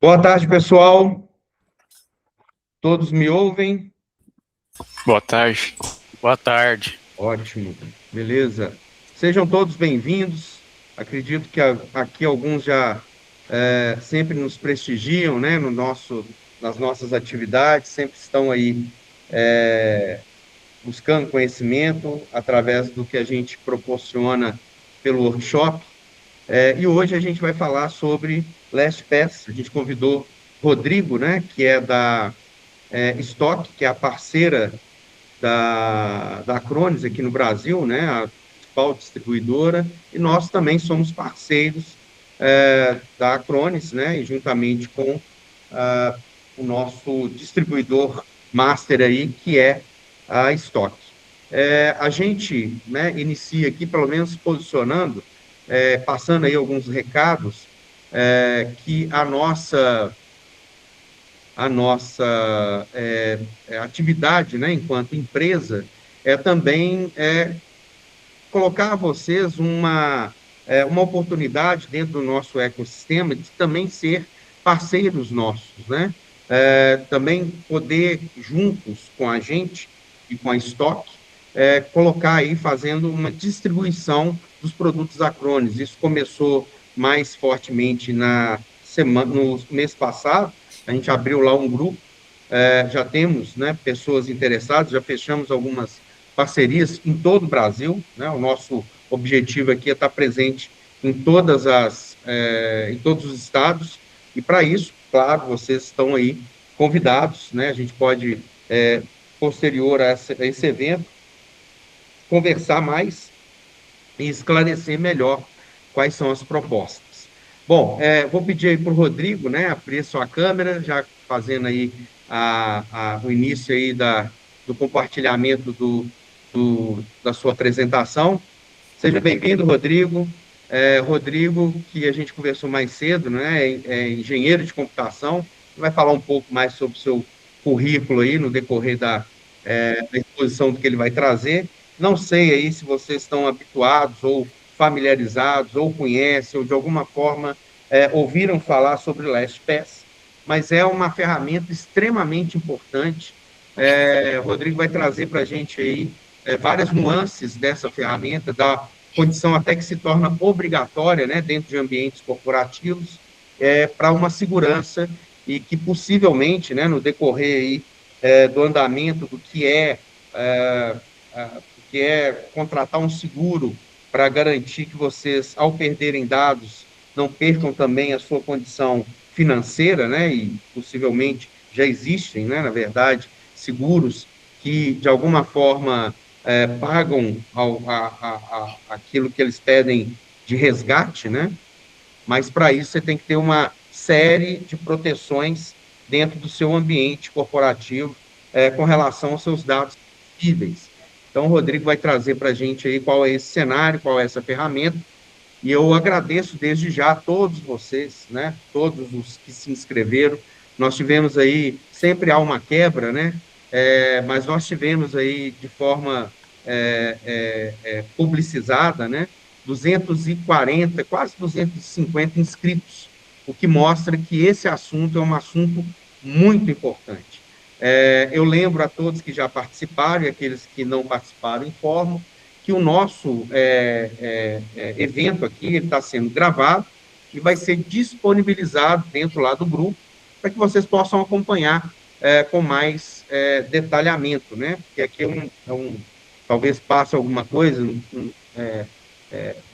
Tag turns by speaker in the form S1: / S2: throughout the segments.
S1: Boa tarde, pessoal. Todos me ouvem?
S2: Boa tarde. Boa tarde.
S1: Ótimo, beleza. Sejam todos bem-vindos. Acredito que aqui alguns já sempre nos prestigiam, né, nas nossas atividades, sempre estão aí buscando conhecimento através do que a gente proporciona pelo workshop. E hoje a gente vai falar sobre LastPass. A gente convidou Rodrigo, né, que é da Stock, que é a parceira da Acronis aqui no Brasil, né, a principal distribuidora, e nós também somos parceiros da Acronis, né, e juntamente com o nosso distribuidor master aí, que é a Stock. A gente, né, inicia aqui, pelo menos posicionando, passando aí alguns recados, que a nossa atividade, né, enquanto empresa, também colocar a vocês uma oportunidade dentro do nosso ecossistema de também ser parceiros nossos, né? Também poder, juntos com a gente e com a Stock, colocar aí, fazendo uma distribuição dos produtos Acronis. Isso começou mais fortemente no mês passado. A gente abriu lá um grupo, já temos, né, pessoas interessadas, já fechamos algumas parcerias em todo o Brasil, né? O nosso objetivo aqui é estar presente em todos os estados, e para isso, claro, vocês estão aí convidados, né? A gente pode, posterior a esse evento, conversar mais e esclarecer melhor quais são as propostas. Bom, vou pedir aí para o Rodrigo, né, abrir sua câmera, já fazendo aí o início aí do compartilhamento da sua apresentação. Seja bem-vindo, Rodrigo. Rodrigo, que a gente conversou mais cedo, né, é engenheiro de computação, vai falar um pouco mais sobre o seu currículo aí no decorrer da exposição do que ele vai trazer. Não sei aí se vocês estão habituados ou familiarizados, ou conhecem, ou de alguma forma ouviram falar sobre o LastPass, mas é uma ferramenta extremamente importante. Rodrigo vai trazer para a gente aí várias nuances dessa ferramenta, da condição até que se torna obrigatória, né, dentro de ambientes corporativos, para uma segurança, e que possivelmente, né, no decorrer aí, do andamento é, do que é contratar um seguro para garantir que vocês, ao perderem dados, não percam também a sua condição financeira, né, e possivelmente já existem, né, na verdade, seguros que, de alguma forma, pagam aquilo que eles pedem de resgate, né? Mas para isso você tem que ter uma série de proteções dentro do seu ambiente corporativo, com relação aos seus dados sensíveis. Então, o Rodrigo vai trazer para a gente aí qual é esse cenário, qual é essa ferramenta, e eu agradeço desde já a todos vocês, né? Todos os que se inscreveram. Nós tivemos aí, sempre há uma quebra, né? Mas nós tivemos aí de forma publicizada, né? 240, quase 250 inscritos, o que mostra que esse assunto é um assunto muito importante. Eu lembro a todos que já participaram e aqueles que não participaram, informo que o nosso evento aqui está sendo gravado e vai ser disponibilizado dentro lá do grupo, para que vocês possam acompanhar com mais detalhamento, né? Porque aqui talvez passe alguma coisa,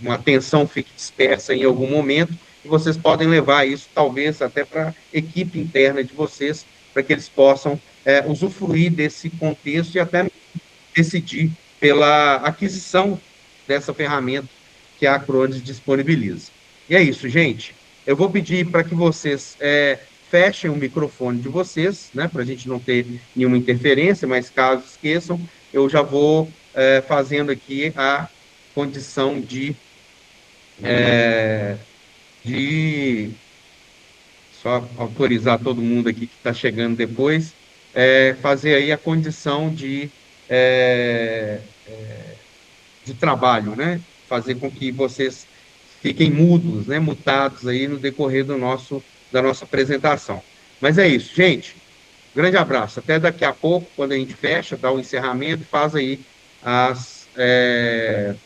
S1: uma atenção fique dispersa em algum momento, e vocês podem levar isso, talvez, até para a equipe interna de vocês, para que eles possam usufruir desse contexto e até decidir pela aquisição dessa ferramenta que a Acronis disponibiliza. E é isso, gente. Eu vou pedir para que vocês fechem o microfone de vocês, né, para a gente não ter nenhuma interferência, mas caso esqueçam, eu já vou fazendo aqui a condição de só autorizar todo mundo aqui que está chegando depois, fazer aí a condição de trabalho, né? Fazer com que vocês fiquem mudos, né, mutados aí no decorrer da nossa apresentação. Mas é isso, gente. Grande abraço. Até daqui a pouco, quando a gente fecha, dá o encerramento, faz aí as, é,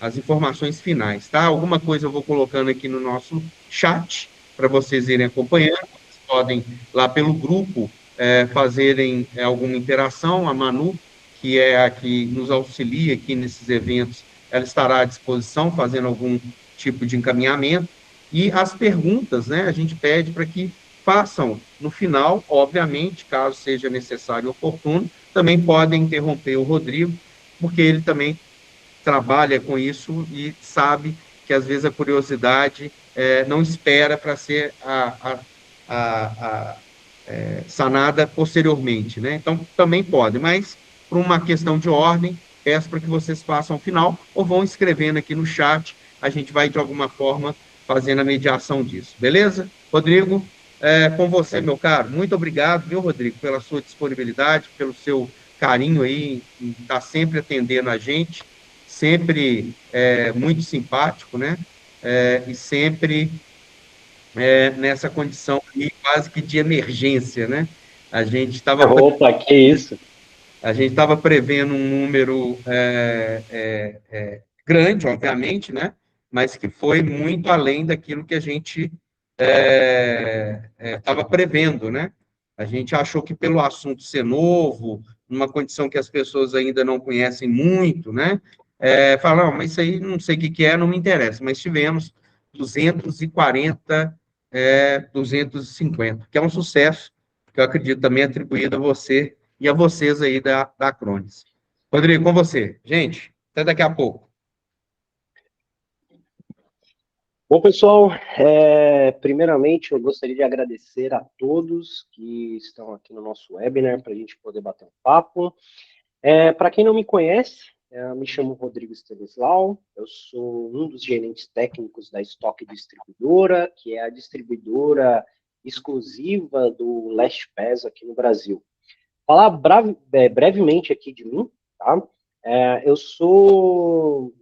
S1: as informações finais, tá? Alguma coisa eu vou colocando aqui no nosso chat para vocês irem acompanhando. Vocês podem, lá pelo grupo, fazerem alguma interação. A Manu, que é a que nos auxilia aqui nesses eventos, ela estará à disposição, fazendo algum tipo de encaminhamento. E as perguntas, né? A gente pede para que façam no final, obviamente, caso seja necessário e oportuno, também podem interromper o Rodrigo, porque ele também trabalha com isso e sabe que às vezes a curiosidade não espera para ser sanada posteriormente, né? Então também pode, mas por uma questão de ordem, peço para que vocês façam ao final ou vão escrevendo aqui no chat, a gente vai de alguma forma fazendo a mediação disso, beleza? Rodrigo, com você, meu caro, muito obrigado, viu, Rodrigo, pela sua disponibilidade, pelo seu carinho aí, em estar sempre atendendo a gente, sempre muito simpático, né? E sempre nessa condição aí, quase que de emergência, né? A gente estava
S3: Opa, que isso?
S1: a gente estava prevendo um número grande, obviamente, né? Mas que foi muito além daquilo que a gente estava prevendo, né? A gente achou que pelo assunto ser novo, numa condição que as pessoas ainda não conhecem muito, né? Falar, mas isso aí não sei o que é, não me interessa. Mas tivemos 240, 250, que é um sucesso, que eu acredito também atribuído a você e a vocês aí da Cronis. Rodrigo, com você. Gente, até daqui a pouco.
S3: Bom, pessoal, primeiramente eu gostaria de agradecer a todos que estão aqui no nosso webinar para a gente poder bater um papo. Para quem não me conhece, eu me chamo Rodrigo Stanislau, eu sou um dos gerentes técnicos da Stock Distribuidora, que é a distribuidora exclusiva do LastPass aqui no Brasil. Falar brevemente aqui de mim, tá? Eu sou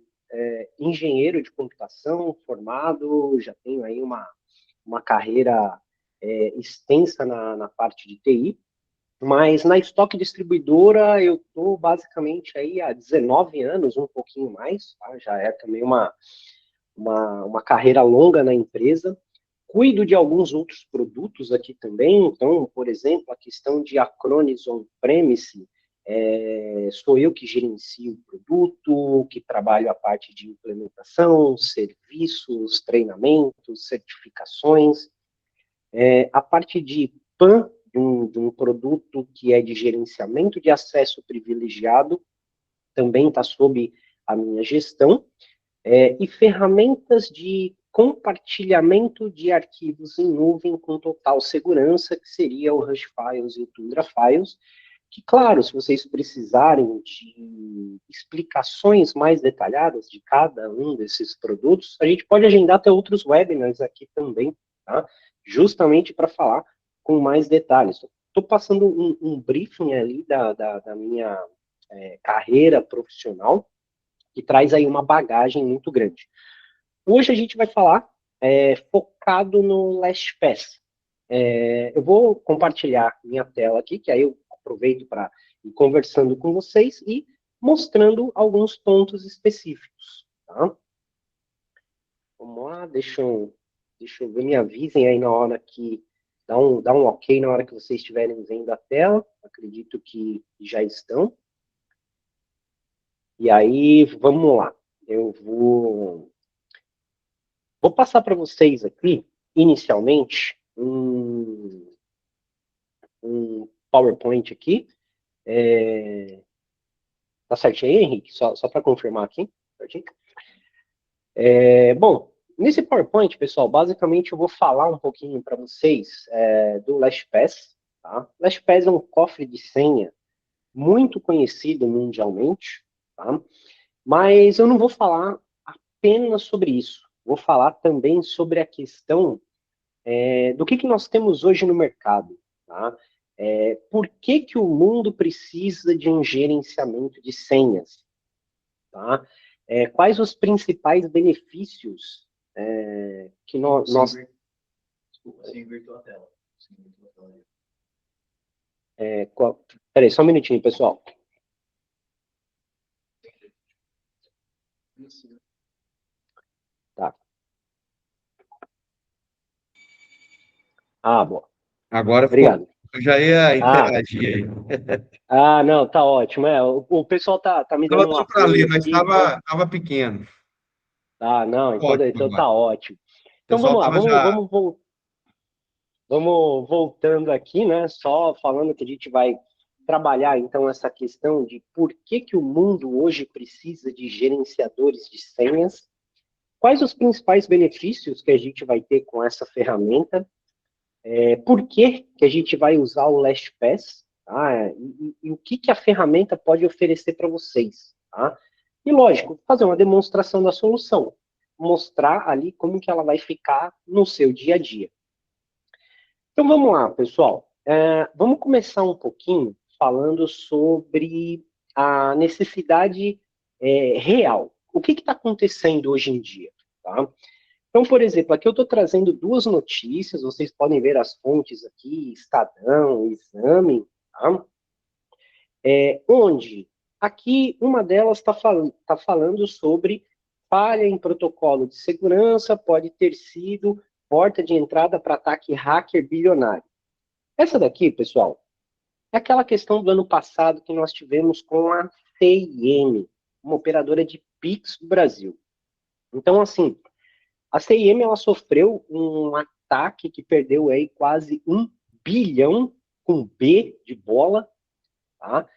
S3: engenheiro de computação formado, já tenho aí uma carreira extensa na parte de TI, mas na Stock Distribuidora eu estou basicamente aí há 19 anos, um pouquinho mais, tá? Já é também uma carreira longa na empresa. Cuido de alguns outros produtos aqui também, então, por exemplo, a questão de Acronis on-premise, sou eu que gerencio o produto, que trabalho a parte de implementação, serviços, treinamentos, certificações. A parte de PAN, de um produto que é de gerenciamento de acesso privilegiado, também está sob a minha gestão. E ferramentas de compartilhamento de arquivos em nuvem com total segurança, que seria o Rush Files e o Tundra Files, que, claro, se vocês precisarem de explicações mais detalhadas de cada um desses produtos, a gente pode agendar até outros webinars aqui também, tá? Justamente para falar com mais detalhes. Estou passando um briefing ali da minha carreira profissional, que traz aí uma bagagem muito grande. Hoje a gente vai falar focado no LastPass. Eu vou compartilhar minha tela aqui, que aí eu aproveito para ir conversando com vocês e mostrando alguns pontos específicos. Tá? Vamos lá, deixa eu ver, me avisem aí na hora que dá um ok na hora que vocês estiverem vendo a tela. Acredito que já estão. E aí, vamos lá. Eu vou passar para vocês aqui, inicialmente, um PowerPoint aqui. Tá certinho aí, Henrique? Só para confirmar aqui. Certinho? Bom, nesse PowerPoint, pessoal, basicamente eu vou falar um pouquinho para vocês do LastPass. Tá? LastPass é um cofre de senha muito conhecido mundialmente, tá? Mas eu não vou falar apenas sobre isso. Vou falar também sobre a questão do que nós temos hoje no mercado. Tá? Por que o mundo precisa de um gerenciamento de senhas? Tá? Quais os principais benefícios que nós...
S4: Desculpa, você invertou a tela.
S3: Peraí, só um minutinho, pessoal. Tá. Ah, boa.
S1: Agora ficou.
S3: Obrigado.
S1: Eu já ia interagir aí.
S3: Não, tá ótimo. O pessoal tá me
S1: Estava
S3: dando um
S1: dando para ler,
S3: apoio
S1: mas
S3: aqui, então...
S1: estava pequeno.
S3: Não,
S1: Ótimo
S3: então
S1: agora.
S3: tá ótimo.
S1: O
S3: Então
S1: pessoal
S3: vamos lá,
S1: estava já.
S3: vamos voltando aqui, né? Só falando que a gente vai trabalhar, então, essa questão de por que o mundo hoje precisa de gerenciadores de senhas, quais os principais benefícios que a gente vai ter com essa ferramenta, por que a gente vai usar o LastPass, tá? E o que a ferramenta pode oferecer para vocês, tá? E, lógico, fazer uma demonstração da solução, mostrar ali como que ela vai ficar no seu dia a dia. Então, vamos lá, pessoal. Vamos começar um pouquinho falando sobre a necessidade real. O que está acontecendo hoje em dia, tá? Então, por exemplo, aqui eu estou trazendo duas notícias, vocês podem ver as fontes aqui, Estadão, Exame, tá? Onde aqui uma delas está falando sobre falha em protocolo de segurança, pode ter sido porta de entrada para ataque hacker bilionário. Essa daqui, pessoal, é aquela questão do ano passado que nós tivemos com a CIM, uma operadora de Pix do Brasil. Então, assim, a CIM ela sofreu um ataque que perdeu aí quase 1 bilhão com B de bola, tá?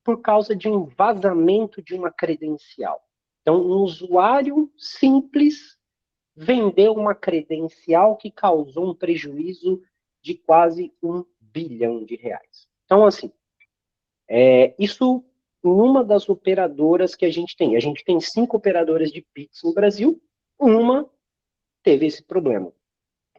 S3: Por causa de um vazamento de uma credencial. Então, um usuário simples vendeu uma credencial que causou um prejuízo de quase 1 bilhão de reais. Então, assim, isso em uma das operadoras que a gente tem. A gente tem 5 operadoras de Pix no Brasil, uma teve esse problema,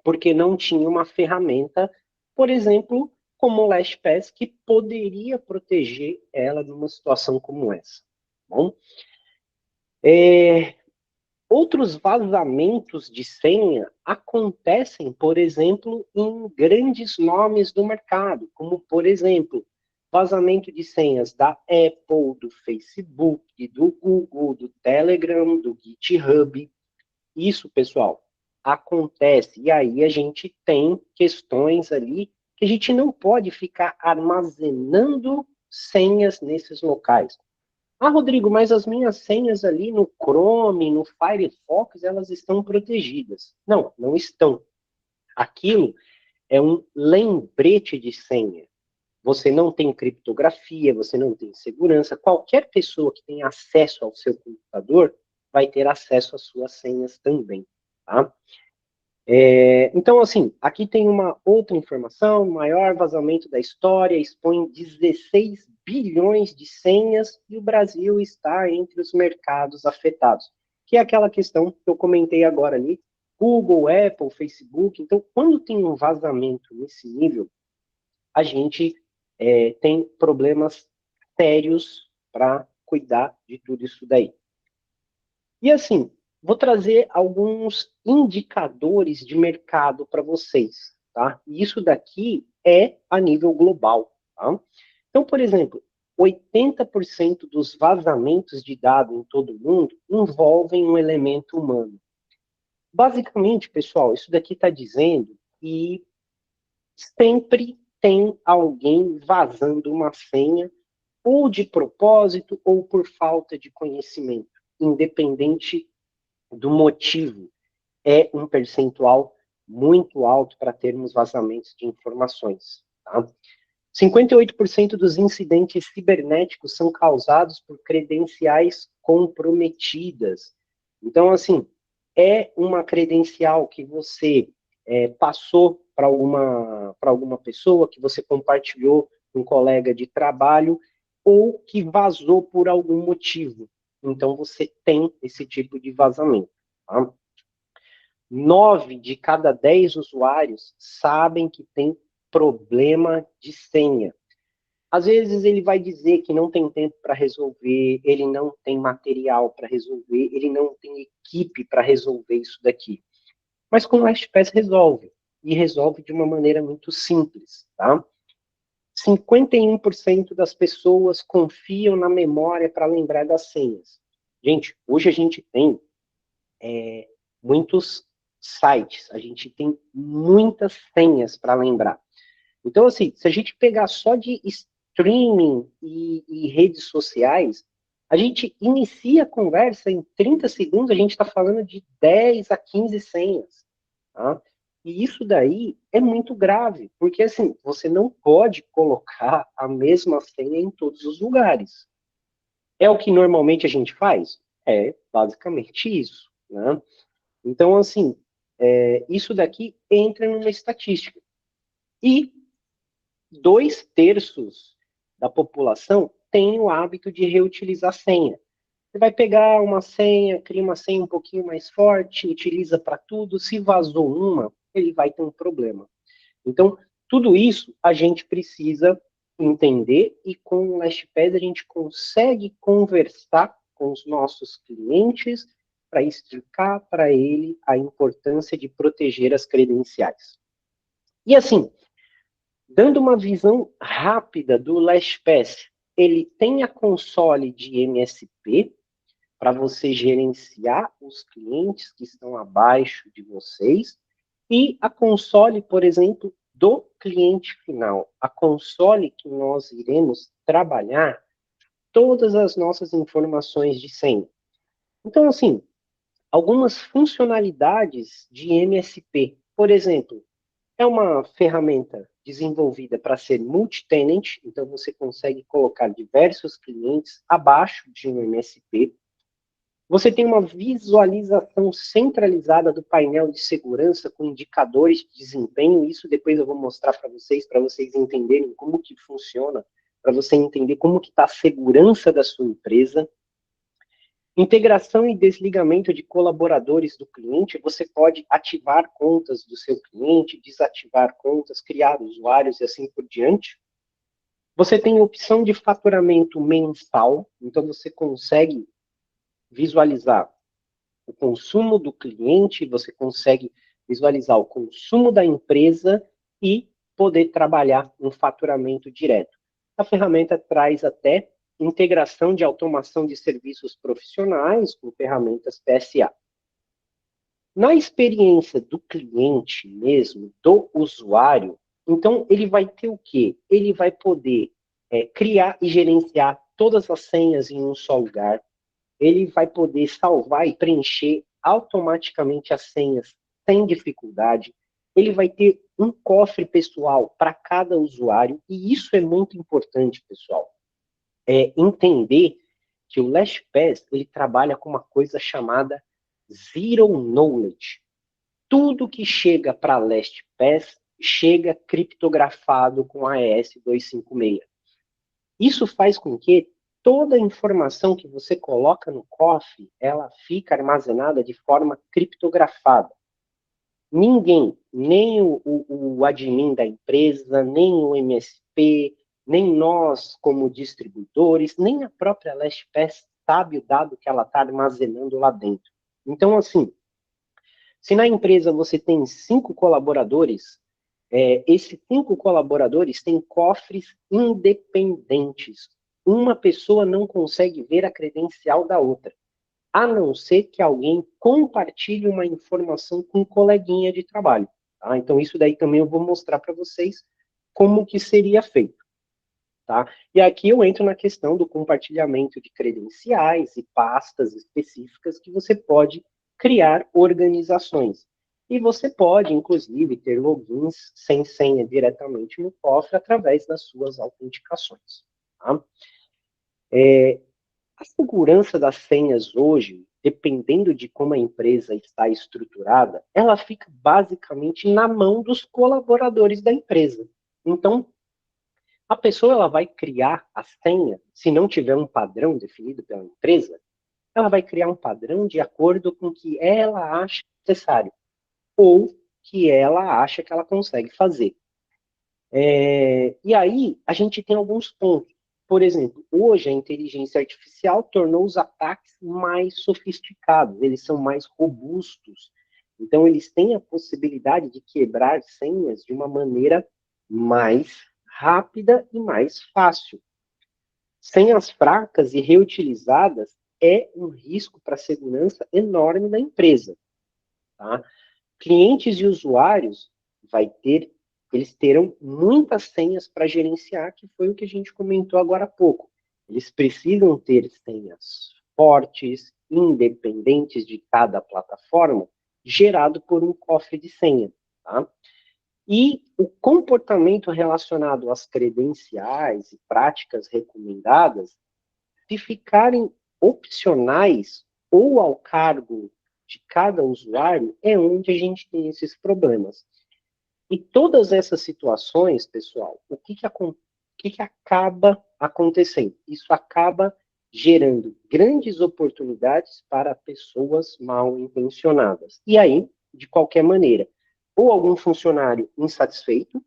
S3: porque não tinha uma ferramenta, por exemplo, como o LastPass, que poderia proteger ela numa situação como essa. Bom, outros vazamentos de senha acontecem, por exemplo, em grandes nomes do mercado, como, por exemplo, vazamento de senhas da Apple, do Facebook, do Google, do Telegram, do GitHub. Isso, pessoal, acontece. E aí a gente tem questões ali que a gente não pode ficar armazenando senhas nesses locais. Rodrigo, mas as minhas senhas ali no Chrome, no Firefox, elas estão protegidas. Não, não estão. Aquilo é um lembrete de senha. Você não tem criptografia, você não tem segurança. Qualquer pessoa que tenha acesso ao seu computador vai ter acesso às suas senhas também, tá? Então, assim, aqui tem uma outra informação, maior vazamento da história, expõe 16 bilhões de senhas e o Brasil está entre os mercados afetados, que é aquela questão que eu comentei agora ali, Google, Apple, Facebook. Então, quando tem um vazamento nesse nível, a gente tem problemas sérios para cuidar de tudo isso daí. E assim, vou trazer alguns indicadores de mercado para vocês, tá? E isso daqui é a nível global, tá? Então, por exemplo, 80% dos vazamentos de dados em todo o mundo envolvem um elemento humano. Basicamente, pessoal, isso daqui está dizendo que sempre tem alguém vazando uma senha, ou de propósito, ou por falta de conhecimento, independente do motivo. É um percentual muito alto para termos vazamentos de informações. Tá? 58% dos incidentes cibernéticos são causados por credenciais comprometidas. Então, assim, é uma credencial que você passou para alguma pessoa, que você compartilhou com um colega de trabalho, ou que vazou por algum motivo. Então, você tem esse tipo de vazamento. Tá? 9 de cada 10 usuários sabem que tem problema de senha. Às vezes ele vai dizer que não tem tempo para resolver, ele não tem material para resolver, ele não tem equipe para resolver isso daqui. Mas com o LastPass resolve, e resolve de uma maneira muito simples, tá? 51% das pessoas confiam na memória para lembrar das senhas. Gente, hoje a gente tem muitos sites, a gente tem muitas senhas para lembrar. Então, assim, se a gente pegar só de streaming e redes sociais, a gente inicia a conversa em 30 segundos, a gente está falando de 10 a 15 senhas. Tá? E isso daí é muito grave, porque assim, você não pode colocar a mesma senha em todos os lugares. É o que normalmente a gente faz? É basicamente isso. Né? Então, assim, isso daqui entra numa estatística. E 2/3 da população tem o hábito de reutilizar senha. Você vai pegar uma senha, cria uma senha um pouquinho mais forte, utiliza para tudo, se vazou uma, ele vai ter um problema. Então, tudo isso a gente precisa entender e com o LastPass a gente consegue conversar com os nossos clientes para explicar para ele a importância de proteger as credenciais. E assim, dando uma visão rápida do LastPass, ele tem a console de MSP para você gerenciar os clientes que estão abaixo de vocês e a console, por exemplo, do cliente final, a console que nós iremos trabalhar todas as nossas informações de senha. Então, assim, algumas funcionalidades de MSP, por exemplo, é uma ferramenta desenvolvida para ser multi-tenant, então você consegue colocar diversos clientes abaixo de um MSP. Você tem uma visualização centralizada do painel de segurança com indicadores de desempenho. Isso depois eu vou mostrar para vocês entenderem como que funciona, para você entender como que está a segurança da sua empresa. Integração e desligamento de colaboradores do cliente, você pode ativar contas do seu cliente, desativar contas, criar usuários e assim por diante. Você tem a opção de faturamento mensal, então você consegue visualizar o consumo do cliente, você consegue visualizar o consumo da empresa e poder trabalhar um faturamento direto. A ferramenta traz até integração de automação de serviços profissionais com ferramentas PSA. Na experiência do cliente mesmo, do usuário, então ele vai ter o quê? Ele vai poder criar e gerenciar todas as senhas em um só lugar. Ele vai poder salvar e preencher automaticamente as senhas sem dificuldade. Ele vai ter um cofre pessoal para cada usuário, e isso é muito importante, pessoal. Entender que o LastPass ele trabalha com uma coisa chamada Zero Knowledge. Tudo que chega para LastPass chega criptografado com AES 256. Isso faz com que toda a informação que você coloca no cofre, ela fica armazenada de forma criptografada. Ninguém, nem o admin da empresa, nem o MSP, nem nós como distribuidores, nem a própria LastPass sabe o dado que ela está armazenando lá dentro. Então, assim, se na empresa você tem 5 colaboradores, esses 5 colaboradores têm cofres independentes. Uma pessoa não consegue ver a credencial da outra, a não ser que alguém compartilhe uma informação com um coleguinha de trabalho. Tá? Então, isso daí também eu vou mostrar para vocês como que seria feito. Tá? E aqui eu entro na questão do compartilhamento de credenciais e pastas específicas que você pode criar organizações. E você pode, inclusive, ter logins sem senha diretamente no cofre através das suas autenticações. Tá? A segurança das senhas hoje, dependendo de como a empresa está estruturada, ela fica basicamente na mão dos colaboradores da empresa. Então, a pessoa ela vai criar a senha, se não tiver um padrão definido pela empresa, ela vai criar um padrão de acordo com o que ela acha necessário, ou que ela acha que ela consegue fazer. E aí, a gente tem alguns pontos. Por exemplo, hoje a inteligência artificial tornou os ataques mais sofisticados, eles são mais robustos. Então, eles têm a possibilidade de quebrar senhas de uma maneira mais rápida e mais fácil. Senhas fracas e reutilizadas é um risco para a segurança enorme da empresa. Tá? Clientes e usuários eles terão muitas senhas para gerenciar, que foi o que a gente comentou agora há pouco. Eles precisam ter senhas fortes, independentes de cada plataforma, gerado por um cofre de senha. Tá? E o comportamento relacionado às credenciais e práticas recomendadas, se ficarem opcionais ou ao cargo de cada usuário, é onde a gente tem esses problemas. E todas essas situações, pessoal, o que acaba acontecendo? Isso acaba gerando grandes oportunidades para pessoas mal intencionadas. E aí, de qualquer maneira, ou algum funcionário insatisfeito,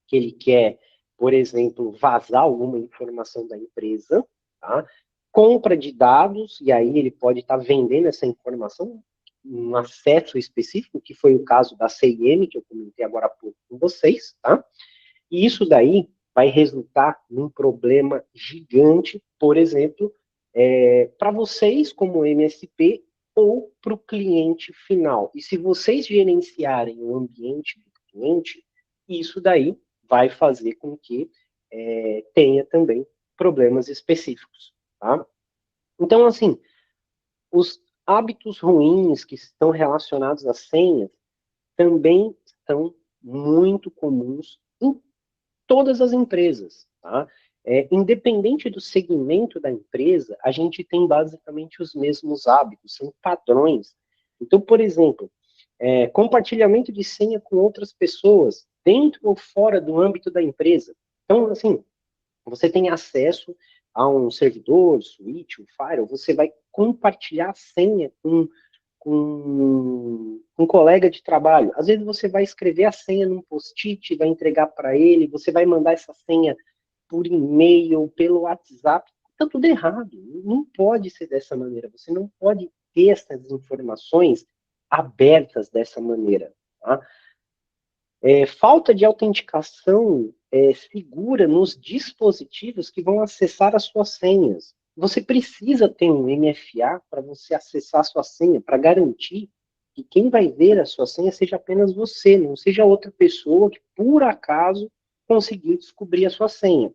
S3: que ele quer, por exemplo, vazar alguma informação da empresa, tá? Compra de dados, e aí ele pode estar vendendo essa informação, um acesso específico, que foi o caso da CIM, que eu comentei agora há pouco com vocês, tá? E isso daí vai resultar num problema gigante, por exemplo, para vocês como MSP ou para o cliente final. E se vocês gerenciarem o ambiente do cliente, isso daí vai fazer com que tenha também problemas específicos, tá? Então, assim, os hábitos ruins que estão relacionados às senhas também são muito comuns em todas as empresas, tá? Independente do segmento da empresa, a gente tem basicamente os mesmos hábitos, são padrões. Então, por exemplo, compartilhamento de senha com outras pessoas, dentro ou fora do âmbito da empresa. Então, assim, você tem acesso a um servidor, switch, um firewall, você vai compartilhar a senha com um colega de trabalho. Às vezes você vai escrever a senha num post-it, vai entregar para ele, você vai mandar essa senha por e-mail, pelo WhatsApp. Está tudo errado. Não pode ser dessa maneira. Você não pode ter essas informações abertas dessa maneira. Tá? Falta de autenticação segura nos dispositivos que vão acessar as suas senhas. Você precisa ter um MFA para você acessar a sua senha, para garantir que quem vai ver a sua senha seja apenas você, não seja outra pessoa que, por acaso, conseguiu descobrir a sua senha.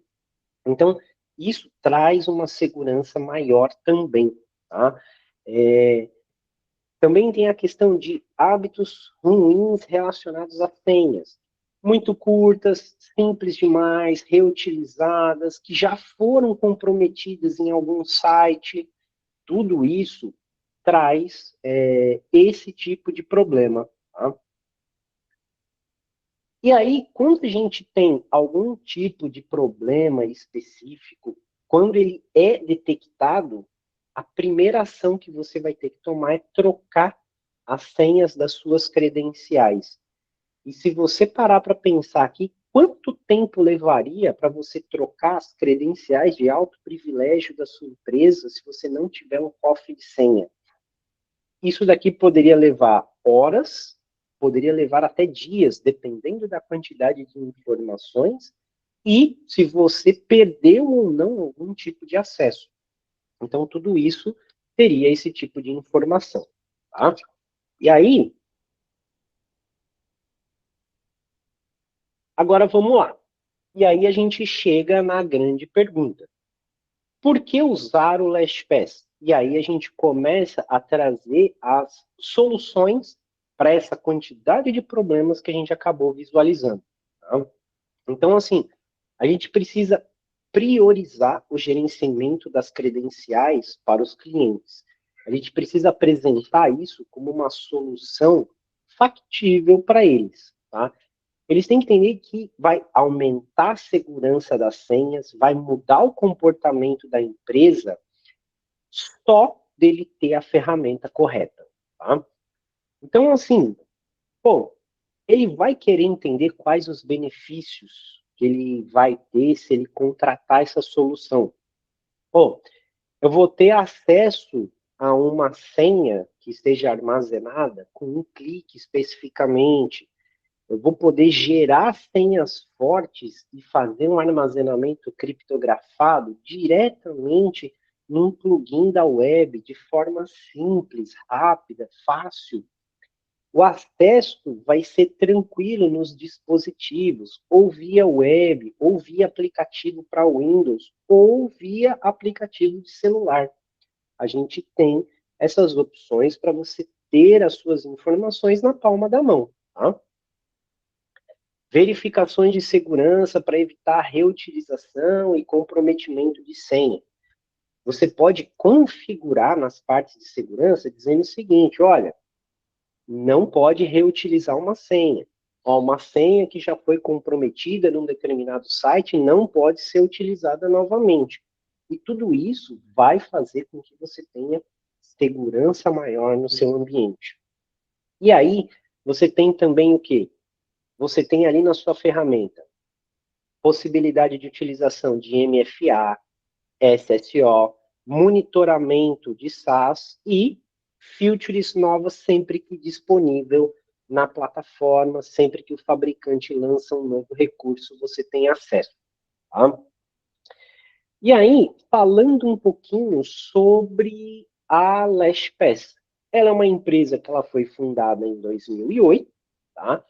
S3: Então, isso traz uma segurança maior também. Tá? Também tem a questão de hábitos ruins relacionados a senhas. Muito curtas, simples demais, reutilizadas, que já foram comprometidas em algum site. Tudo isso traz esse tipo de problema. Tá? E aí, quando a gente tem algum tipo de problema específico, quando ele é detectado, a primeira ação que você vai ter que tomar é trocar as senhas das suas credenciais. E se você parar para pensar aqui, quanto tempo levaria para você trocar as credenciais de alto privilégio da sua empresa se você não tiver um cofre de senha? Isso daqui poderia levar horas, poderia levar até dias, dependendo da quantidade de informações e se você perdeu ou não algum tipo de acesso. Então, tudo isso teria esse tipo de informação. Tá? E aí, agora vamos lá. E aí a gente chega na grande pergunta. Por que usar o LastPass? E aí a gente começa a trazer as soluções para essa quantidade de problemas que a gente acabou visualizando. Tá? Então, assim, a gente precisa priorizar o gerenciamento das credenciais para os clientes. A gente precisa apresentar isso como uma solução factível para eles. Tá? Eles têm que entender que vai aumentar a segurança das senhas, vai mudar o comportamento da empresa só dele ter a ferramenta correta. Tá? Então, assim, pô, ele vai querer entender quais os benefícios que ele vai ter se ele contratar essa solução? Bom, eu vou ter acesso a uma senha que esteja armazenada com um clique especificamente. Eu vou poder gerar senhas fortes e fazer um armazenamento criptografado diretamente num plugin da web, de forma simples, rápida, fácil. O acesso vai ser tranquilo nos dispositivos, ou via web, ou via aplicativo para Windows, ou via aplicativo de celular. A gente tem essas opções para você ter as suas informações na palma da mão, tá? Verificações de segurança para evitar reutilização e comprometimento de senha. Você pode configurar nas partes de segurança dizendo o seguinte, olha, não pode reutilizar uma senha. Ó, uma senha que já foi comprometida num determinado site não pode ser utilizada novamente. E tudo isso vai fazer com que você tenha segurança maior no seu ambiente. E aí, você tem também o quê? Você tem ali na sua ferramenta possibilidade de utilização de MFA, SSO, monitoramento de SaaS e features novas sempre que disponível na plataforma, sempre que o fabricante lança um novo recurso, você tem acesso. Tá? E aí, falando um pouquinho sobre a LastPass. Ela é uma empresa que ela foi fundada em 2008, tá?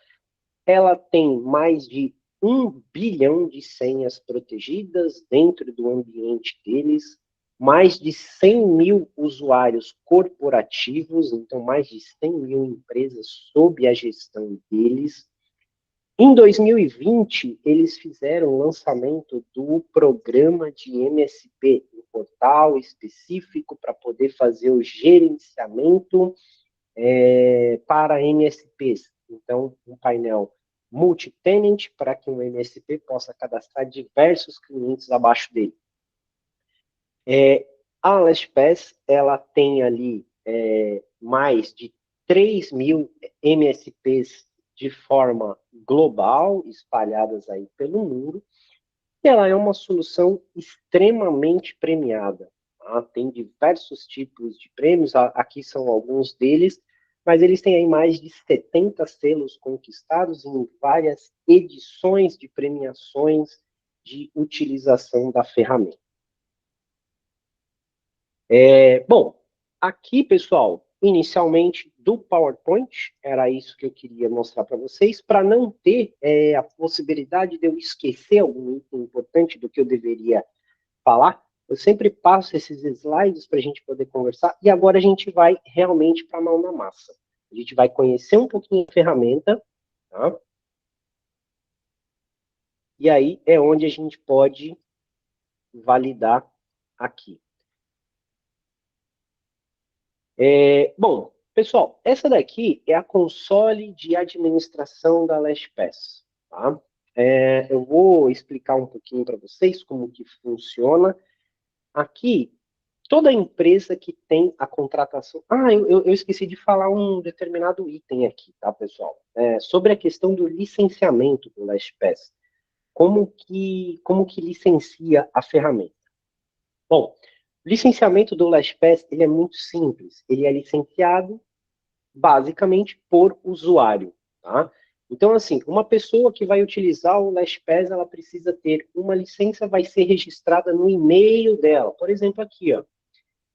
S3: Ela tem mais de 1 bilhão de senhas protegidas dentro do ambiente deles, mais de 100 mil usuários corporativos, então mais de 100 mil empresas sob a gestão deles. Em 2020, eles fizeram o lançamento do programa de MSP, um portal específico para poder fazer o gerenciamento para MSPs. Então, um painel multi-tenant para que um MSP possa cadastrar diversos clientes abaixo dele. A LastPass, ela tem ali mais de 3 mil MSPs de forma global, espalhadas aí pelo mundo, e ela é uma solução extremamente premiada. Tá? Tem diversos tipos de prêmios, aqui são alguns deles, mas eles têm aí mais de 70 selos conquistados em várias edições de premiações de utilização da ferramenta. Bom, aqui, pessoal, inicialmente do PowerPoint, era isso que eu queria mostrar para vocês, para não ter a possibilidade de eu esquecer algum item importante do que eu deveria falar, eu sempre passo esses slides para a gente poder conversar, e agora a gente vai realmente para a mão na massa. A gente vai conhecer um pouquinho a ferramenta, tá? E aí é onde a gente pode validar aqui. Bom, pessoal, essa daqui é a console de administração da LastPass. Tá? Eu vou explicar um pouquinho para vocês como que funciona. Aqui, toda empresa que tem a contratação... eu esqueci de falar um determinado item aqui, tá, pessoal? Sobre a questão do licenciamento do LastPass. Como que licencia a ferramenta? Bom, o licenciamento do LastPass, ele é muito simples. Ele é licenciado, basicamente, por usuário, tá? Então, assim, uma pessoa que vai utilizar o LastPass, ela precisa ter uma licença, vai ser registrada no e-mail dela. Por exemplo, aqui, ó.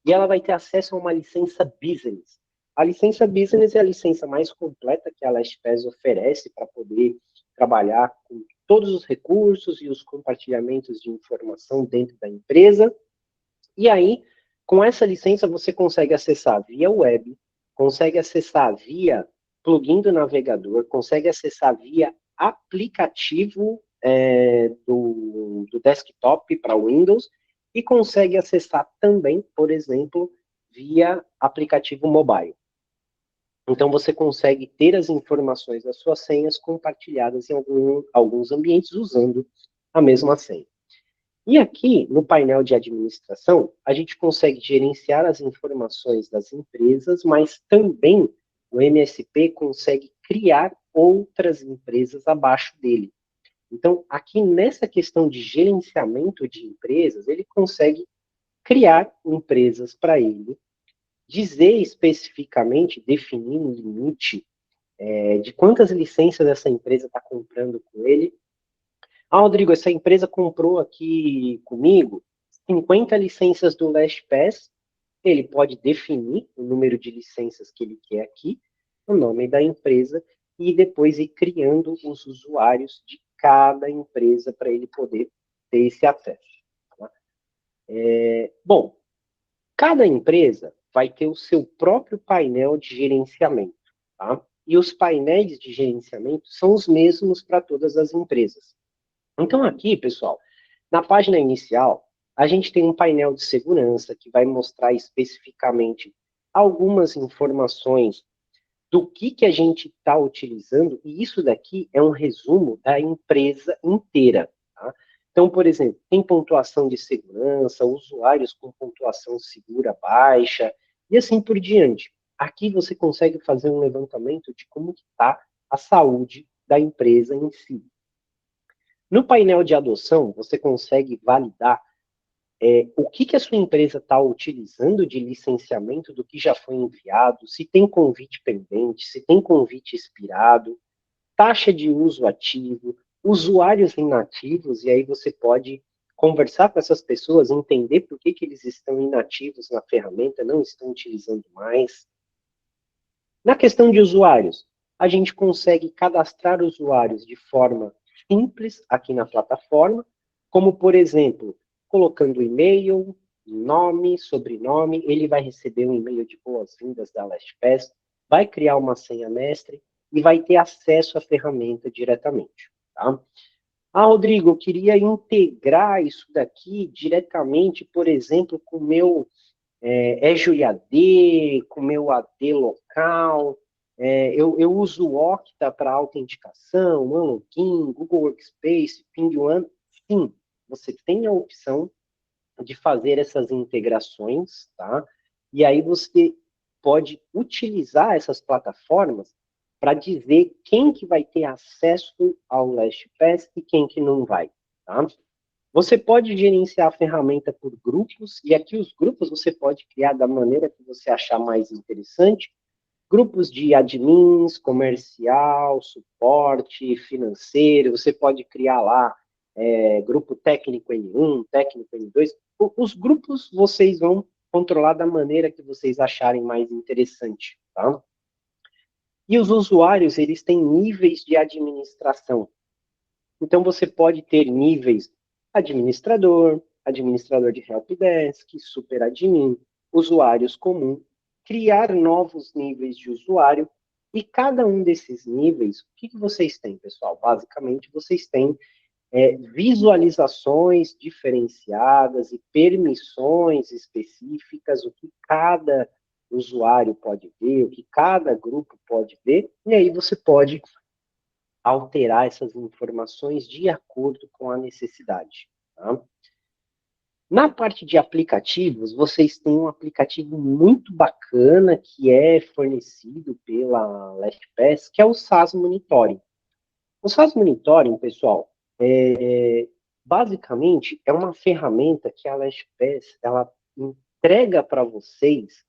S3: E ela vai ter acesso a uma licença Business. A licença Business é a licença mais completa que a LastPass oferece para poder trabalhar com todos os recursos e os compartilhamentos de informação dentro da empresa. E aí, com essa licença, você consegue acessar via web, consegue acessar via plugin do navegador, consegue acessar via aplicativo do desktop para Windows e consegue acessar também, por exemplo, via aplicativo mobile. Então, você consegue ter as informações das suas senhas compartilhadas em alguns ambientes usando a mesma senha. E aqui, no painel de administração, a gente consegue gerenciar as informações das empresas, mas também o MSP consegue criar outras empresas abaixo dele. Então, aqui nessa questão de gerenciamento de empresas, ele consegue criar empresas para ele, dizer especificamente, definir um limite de quantas licenças essa empresa está comprando com ele. Ah, Rodrigo, essa empresa comprou aqui comigo 50 licenças do LastPass. Ele pode definir o número de licenças que ele quer aqui, o nome da empresa, e depois ir criando os usuários de cada empresa para ele poder ter esse acesso. Tá? Bom, cada empresa vai ter o seu próprio painel de gerenciamento. Tá? E os painéis de gerenciamento são os mesmos para todas as empresas. Então, aqui, pessoal, na página inicial, a gente tem um painel de segurança que vai mostrar especificamente algumas informações do que a gente está utilizando, e isso daqui é um resumo da empresa inteira. Tá? Então, por exemplo, tem pontuação de segurança, usuários com pontuação segura baixa, e assim por diante. Aqui você consegue fazer um levantamento de como está a saúde da empresa em si. No painel de adoção, você consegue validar o que a sua empresa está utilizando de licenciamento do que já foi enviado, se tem convite pendente, se tem convite expirado, taxa de uso ativo, usuários inativos, e aí você pode conversar com essas pessoas, entender por que eles estão inativos na ferramenta, não estão utilizando mais. Na questão de usuários, a gente consegue cadastrar usuários de forma simples aqui na plataforma, como, por exemplo, colocando e-mail, nome, sobrenome, ele vai receber um e-mail de boas-vindas da LastPass, vai criar uma senha mestre e vai ter acesso à ferramenta diretamente. Tá? Ah, Rodrigo, eu queria integrar isso daqui diretamente, por exemplo, com o meu Azure AD, com o meu AD local, eu uso o Okta para autenticação, OneLogin, Google Workspace, PingOne. Sim, você tem a opção de fazer essas integrações, tá? E aí você pode utilizar essas plataformas para dizer quem que vai ter acesso ao LastPass e quem que não vai, tá? Você pode gerenciar a ferramenta por grupos, e aqui os grupos você pode criar da maneira que você achar mais interessante. Grupos de admins, comercial, suporte, financeiro, você pode criar lá grupo técnico N1, técnico N2. Os grupos vocês vão controlar da maneira que vocês acharem mais interessante, tá? E os usuários, eles têm níveis de administração. Então, você pode ter níveis administrador, administrador de helpdesk, superadmin, usuários comum, criar novos níveis de usuário, e cada um desses níveis, o que vocês têm, pessoal? Basicamente, vocês têm visualizações diferenciadas e permissões específicas, o que cada usuário pode ver, o que cada grupo pode ver, e aí você pode alterar essas informações de acordo com a necessidade. Tá? Na parte de aplicativos, vocês têm um aplicativo muito bacana que é fornecido pela LastPass, que é o SaaS Monitoring. O SaaS Monitoring, pessoal, basicamente é uma ferramenta que a LastPass ela entrega para vocês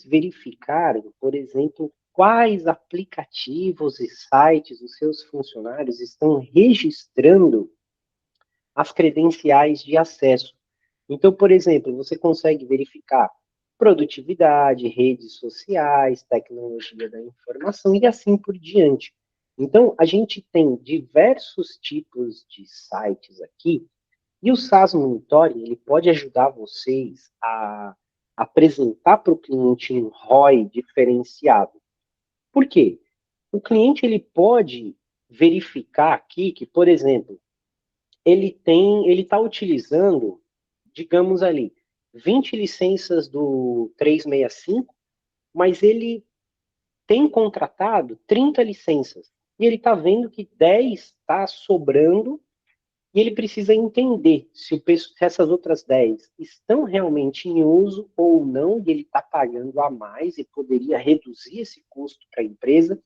S3: verificarem, por exemplo, quais aplicativos e sites os seus funcionários estão registrando as credenciais de acesso. Então, por exemplo, você consegue verificar produtividade, redes sociais, tecnologia da informação e assim por diante. Então, a gente tem diversos tipos de sites aqui, e o SaaS Monitoring, ele pode ajudar vocês a apresentar para o cliente um ROI diferenciado. Por quê? O cliente ele pode verificar aqui que, por exemplo, ele está utilizando, digamos ali, 20 licenças do 365, mas ele tem contratado 30 licenças. E ele está vendo que 10 está sobrando, e ele precisa entender se essas outras 10 estão realmente em uso ou não, e ele está pagando a mais e poderia reduzir esse custo para a empresa.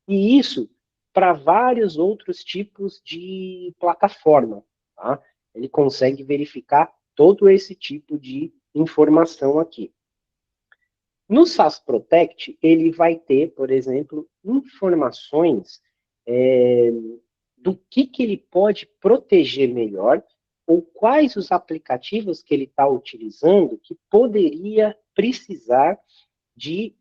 S3: E isso para vários outros tipos de plataforma, tá? Ele consegue verificar todo esse tipo de informação aqui. No SaaS Protect, ele vai ter, por exemplo, informações do que ele pode proteger melhor ou quais os aplicativos que ele está utilizando que poderia precisar de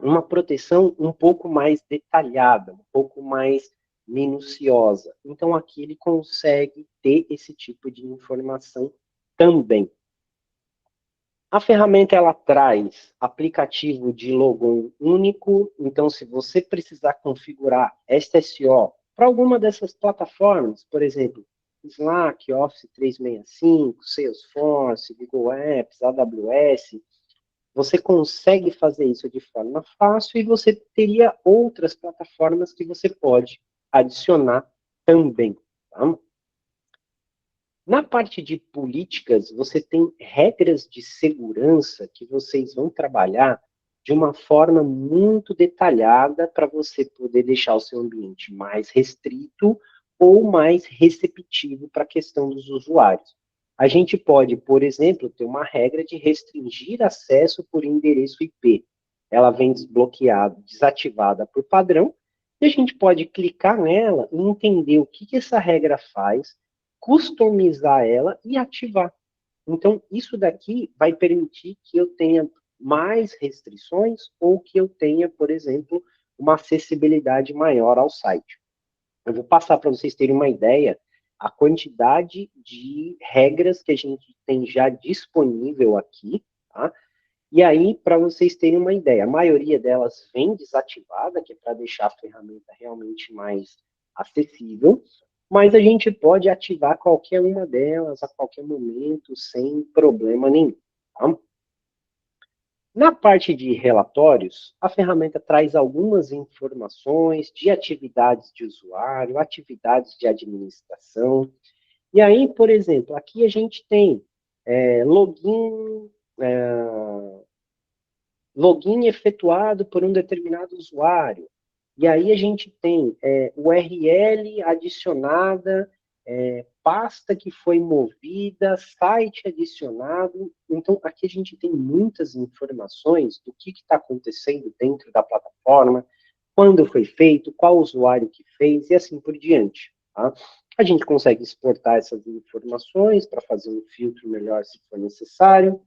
S3: uma proteção um pouco mais detalhada, um pouco mais minuciosa. Então, aqui ele consegue ter esse tipo de informação também. A ferramenta, ela traz aplicativo de logon único, então se você precisar configurar SSO para alguma dessas plataformas, por exemplo, Slack, Office 365, Salesforce, Google Apps, AWS, você consegue fazer isso de forma fácil e você teria outras plataformas que você pode adicionar também. Tá? Na parte de políticas, você tem regras de segurança que vocês vão trabalhar de uma forma muito detalhada para você poder deixar o seu ambiente mais restrito ou mais receptivo para a questão dos usuários. A gente pode, por exemplo, ter uma regra de restringir acesso por endereço IP. Ela vem desbloqueada, desativada por padrão, e a gente pode clicar nela e entender o que essa regra faz, customizar ela e ativar. Então, isso daqui vai permitir que eu tenha mais restrições ou que eu tenha, por exemplo, uma acessibilidade maior ao site. Eu vou passar para vocês terem uma ideia a quantidade de regras que a gente tem já disponível aqui, tá? E aí, para vocês terem uma ideia, a maioria delas vem desativada, que é para deixar a ferramenta realmente mais acessível, mas a gente pode ativar qualquer uma delas a qualquer momento, sem problema nenhum. Tá? Na parte de relatórios, a ferramenta traz algumas informações de atividades de usuário, atividades de administração. E aí, por exemplo, aqui a gente tem login, login efetuado por um determinado usuário. E aí a gente tem URL adicionada, pasta que foi movida, site adicionado. Então, aqui a gente tem muitas informações do que está acontecendo dentro da plataforma, quando foi feito, qual usuário que fez, e assim por diante. Tá? A gente consegue exportar essas informações para fazer um filtro melhor se for necessário.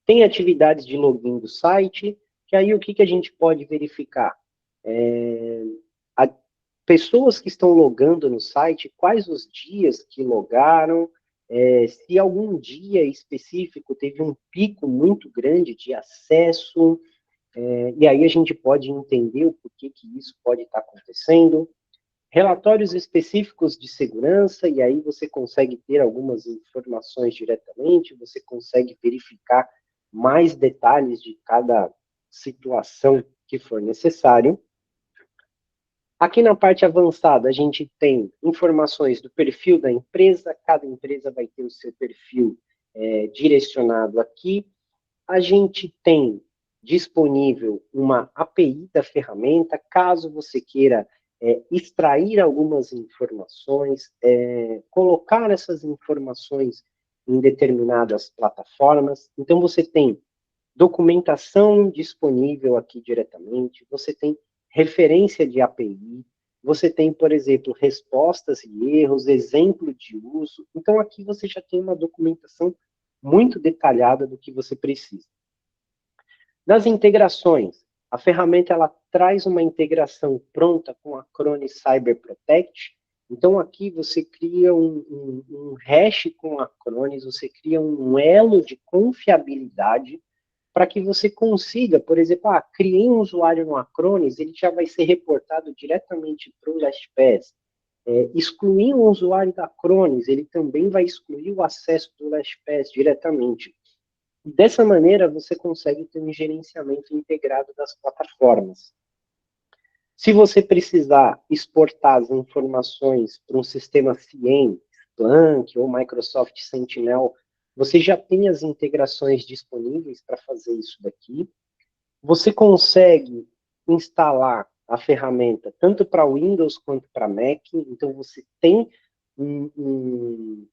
S3: Tem atividades de login do site, que aí o que a gente pode verificar? Pessoas que estão logando no site, quais os dias que logaram, se algum dia específico teve um pico muito grande de acesso, e aí a gente pode entender o porquê que isso pode estar acontecendo. Relatórios específicos de segurança, e aí você consegue ter algumas informações diretamente, você consegue verificar mais detalhes de cada situação que for necessário. Aqui na parte avançada, a gente tem informações do perfil da empresa, cada empresa vai ter o seu perfil direcionado aqui. A gente tem disponível uma API da ferramenta, caso você queira extrair algumas informações, colocar essas informações em determinadas plataformas. Então, você tem documentação disponível aqui diretamente, você tem referência de API, você tem, por exemplo, respostas e erros, exemplo de uso. Então, aqui você já tem uma documentação muito detalhada do que você precisa. Nas integrações, a ferramenta ela traz uma integração pronta com a Acronis Cyber Protect. Então, aqui você cria um hash com a Acronis, você cria um elo de confiabilidade para que você consiga, por exemplo, criei um usuário no Acronis, ele já vai ser reportado diretamente para o LastPass. Excluir um usuário da Acronis, ele também vai excluir o acesso do LastPass diretamente. Dessa maneira, você consegue ter um gerenciamento integrado das plataformas. Se você precisar exportar as informações para um sistema CIEM, Splunk ou Microsoft Sentinel, você já tem as integrações disponíveis para fazer isso daqui. Você consegue instalar a ferramenta tanto para Windows quanto para Mac, então você tem um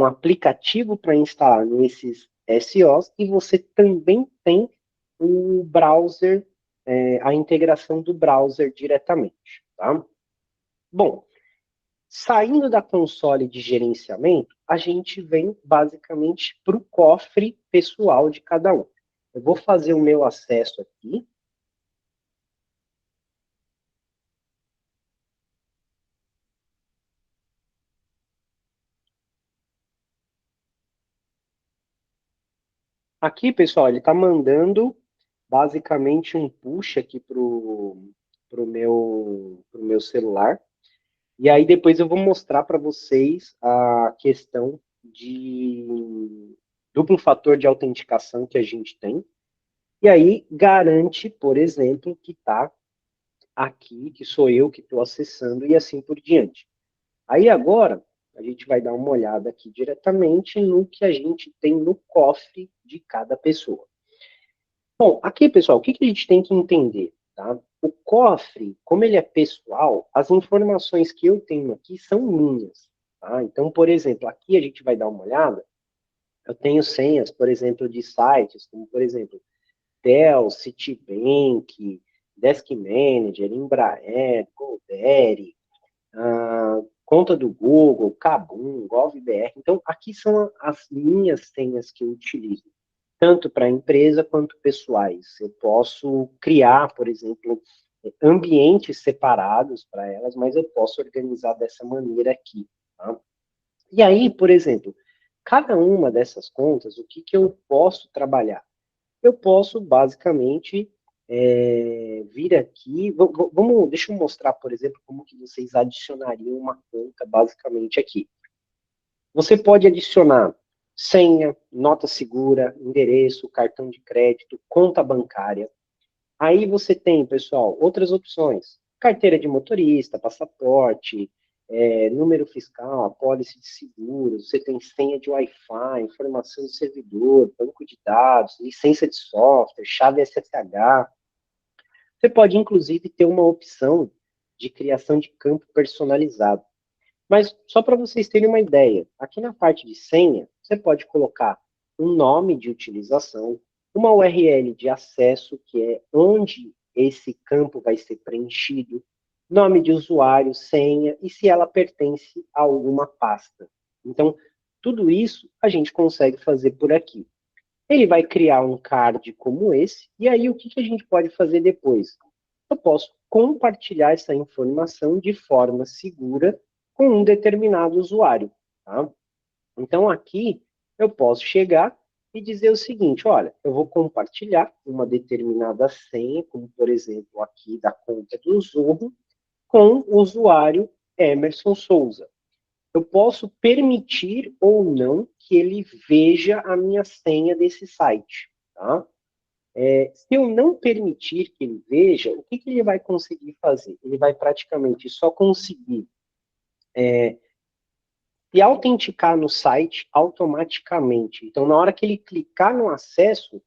S3: aplicativo para instalar nesses SOs e você também tem o browser, a integração do browser diretamente, tá? Bom, saindo da console de gerenciamento, a gente vem basicamente para o cofre pessoal de cada um. Eu vou fazer o meu acesso aqui. Aqui, pessoal, ele está mandando basicamente um push aqui pro meu celular. E aí depois eu vou mostrar para vocês a questão de duplo fator de autenticação que a gente tem. E aí garante, por exemplo, que está aqui, que sou eu que estou acessando e assim por diante. Aí agora a gente vai dar uma olhada aqui diretamente no que a gente tem no cofre de cada pessoa. Bom, aqui, pessoal, o que a gente tem que entender? Tá? O cofre, como ele é pessoal, as informações que eu tenho aqui são minhas. Tá? Então, por exemplo, aqui a gente vai dar uma olhada. Eu tenho senhas, por exemplo, de sites, como, por exemplo, Dell, Citibank, Desk Manager, Embraer, Goldere, conta do Google, Kabum, GovBR. Então, aqui são as minhas senhas que eu utilizo, tanto para a empresa quanto pessoais. Eu posso criar, por exemplo, ambientes separados para elas, mas eu posso organizar dessa maneira aqui. Tá? E aí, por exemplo, cada uma dessas contas, o que eu posso trabalhar? Eu posso, basicamente, vir aqui, deixa eu mostrar, por exemplo, como que vocês adicionariam uma conta, basicamente, aqui. Você pode adicionar senha, nota segura, endereço, cartão de crédito, conta bancária. Aí você tem, pessoal, outras opções. Carteira de motorista, passaporte, número fiscal, apólice de seguros, você tem senha de Wi-Fi, informação do servidor, banco de dados, licença de software, chave SSH. Você pode, inclusive, ter uma opção de criação de campo personalizado. Mas só para vocês terem uma ideia, aqui na parte de senha, você pode colocar um nome de utilização, uma URL de acesso, que é onde esse campo vai ser preenchido, nome de usuário, senha, e se ela pertence a alguma pasta. Então, tudo isso a gente consegue fazer por aqui. Ele vai criar um card como esse, e aí o que a gente pode fazer depois? Eu posso compartilhar essa informação de forma segura com um determinado usuário. Tá? Então, aqui, eu posso chegar e dizer o seguinte, olha, eu vou compartilhar uma determinada senha, como, por exemplo, aqui da conta do Zorro, com o usuário Emerson Souza. Eu posso permitir ou não que ele veja a minha senha desse site. Tá? Se eu não permitir que ele veja, o que ele vai conseguir fazer? Ele vai praticamente só conseguir se autenticar no site automaticamente. Então, na hora que ele clicar no acesso,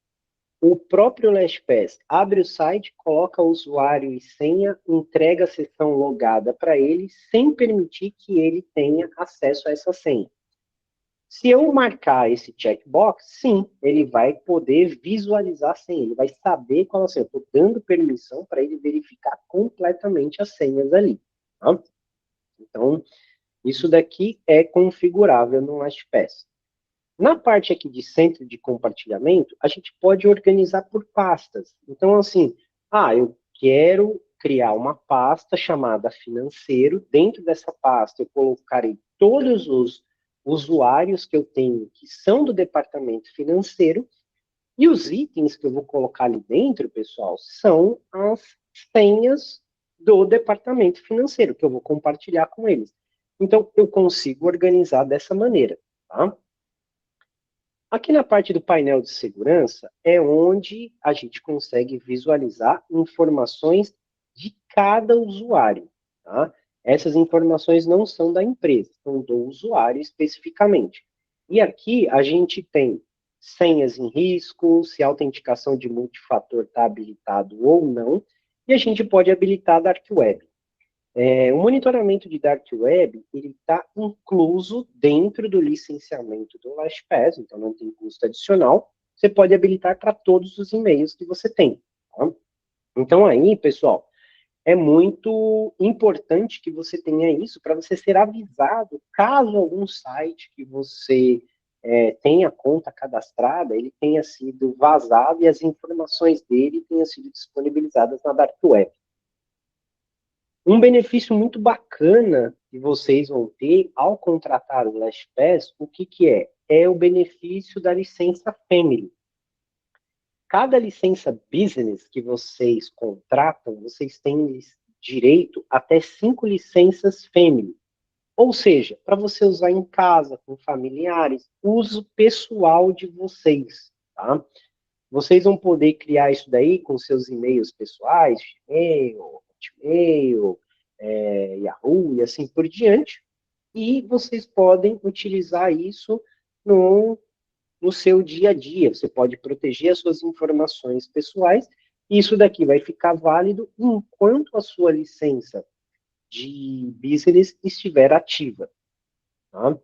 S3: o próprio LastPass abre o site, coloca o usuário e senha, entrega a sessão logada para ele, sem permitir que ele tenha acesso a essa senha. Se eu marcar esse checkbox, sim, ele vai poder visualizar a senha, ele vai saber qual é a senha. Eu estou dando permissão para ele verificar completamente as senhas ali. Tá? Então, isso daqui é configurável no LastPass. Na parte aqui de centro de compartilhamento, a gente pode organizar por pastas. Então, assim, eu quero criar uma pasta chamada financeiro. Dentro dessa pasta, eu colocarei todos os usuários que eu tenho que são do departamento financeiro. E os itens que eu vou colocar ali dentro, pessoal, são as senhas do departamento financeiro, que eu vou compartilhar com eles. Então, eu consigo organizar dessa maneira, tá? Aqui na parte do painel de segurança é onde a gente consegue visualizar informações de cada usuário, tá? Essas informações não são da empresa, são do usuário especificamente. E aqui a gente tem senhas em risco, se a autenticação de multifator está habilitado ou não, e a gente pode habilitar a Dark Web. O monitoramento de Dark Web, ele está incluso dentro do licenciamento do LastPass, então não tem custo adicional. Você pode habilitar para todos os e-mails que você tem. Tá? Então aí, pessoal, é muito importante que você tenha isso para você ser avisado caso algum site que você tenha conta cadastrada, ele tenha sido vazado e as informações dele tenham sido disponibilizadas na Dark Web. Um benefício muito bacana que vocês vão ter ao contratar o LastPass, o que, que é? É o benefício da licença Family. Cada licença Business que vocês contratam, vocês têm direito até 5 licenças Family. Ou seja, para você usar em casa, com familiares, uso pessoal de vocês, tá? Vocês vão poder criar isso daí com seus e-mails pessoais, Gmail, Hotmail, Yahoo e assim por diante. E vocês podem utilizar isso no seu dia a dia. Você pode proteger as suas informações pessoais. E isso daqui vai ficar válido enquanto a sua licença de business estiver ativa. Tá?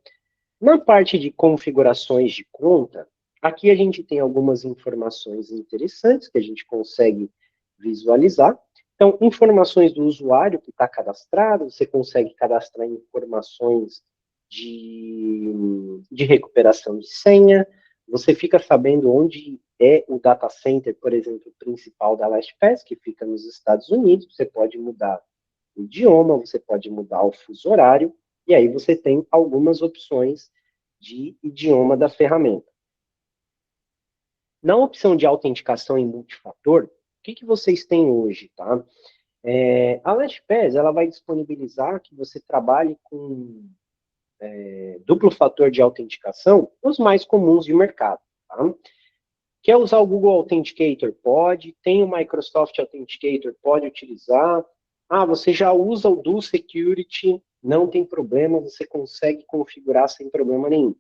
S3: Na parte de configurações de conta, aqui a gente tem algumas informações interessantes que a gente consegue visualizar. Então, informações do usuário que está cadastrado, você consegue cadastrar informações de recuperação de senha, você fica sabendo onde é o data center, por exemplo, principal da LastPass, que fica nos Estados Unidos, você pode mudar o idioma, você pode mudar o fuso horário, e aí você tem algumas opções de idioma da ferramenta. Na opção de autenticação em multifator, o que vocês têm hoje, tá? A LastPass, ela vai disponibilizar que você trabalhe com duplo fator de autenticação, os mais comuns de mercado, tá? Quer usar o Google Authenticator? Pode. Tem o Microsoft Authenticator? Pode utilizar. Ah, você já usa o Dual Security? Não tem problema, você consegue configurar sem problema nenhum.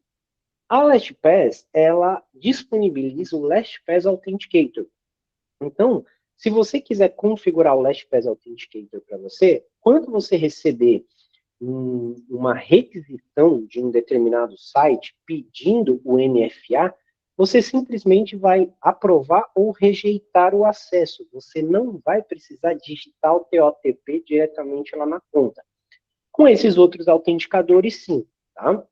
S3: A LastPass, ela disponibiliza o LastPass Authenticator. Então, se você quiser configurar o LastPass Authenticator para você, quando você receber uma requisição de um determinado site pedindo o MFA, você simplesmente vai aprovar ou rejeitar o acesso. Você não vai precisar digitar o TOTP diretamente lá na conta. Com esses outros autenticadores, sim. Tá?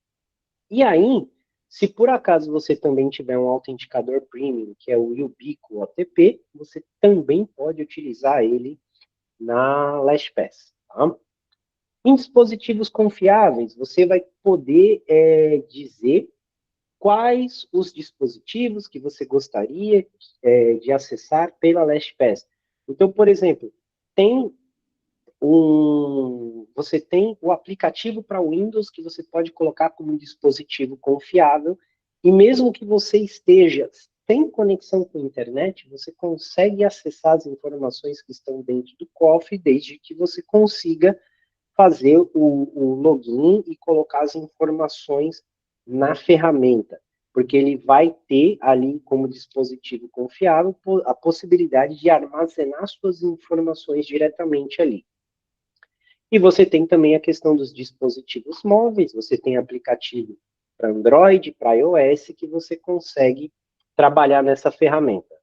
S3: E aí, se por acaso você também tiver um autenticador premium, que é o Ubiquo OTP, você também pode utilizar ele na LastPass. Tá? Em dispositivos confiáveis, você vai poder dizer quais os dispositivos que você gostaria de acessar pela LastPass. Então, por exemplo, você tem o aplicativo para Windows que você pode colocar como um dispositivo confiável, e mesmo que você esteja sem conexão com a internet, você consegue acessar as informações que estão dentro do cofre, desde que você consiga fazer o login e colocar as informações na ferramenta, porque ele vai ter ali como dispositivo confiável a possibilidade de armazenar suas informações diretamente ali. E você tem também a questão dos dispositivos móveis, você tem aplicativo para Android, para iOS, que você consegue trabalhar nessa ferramenta.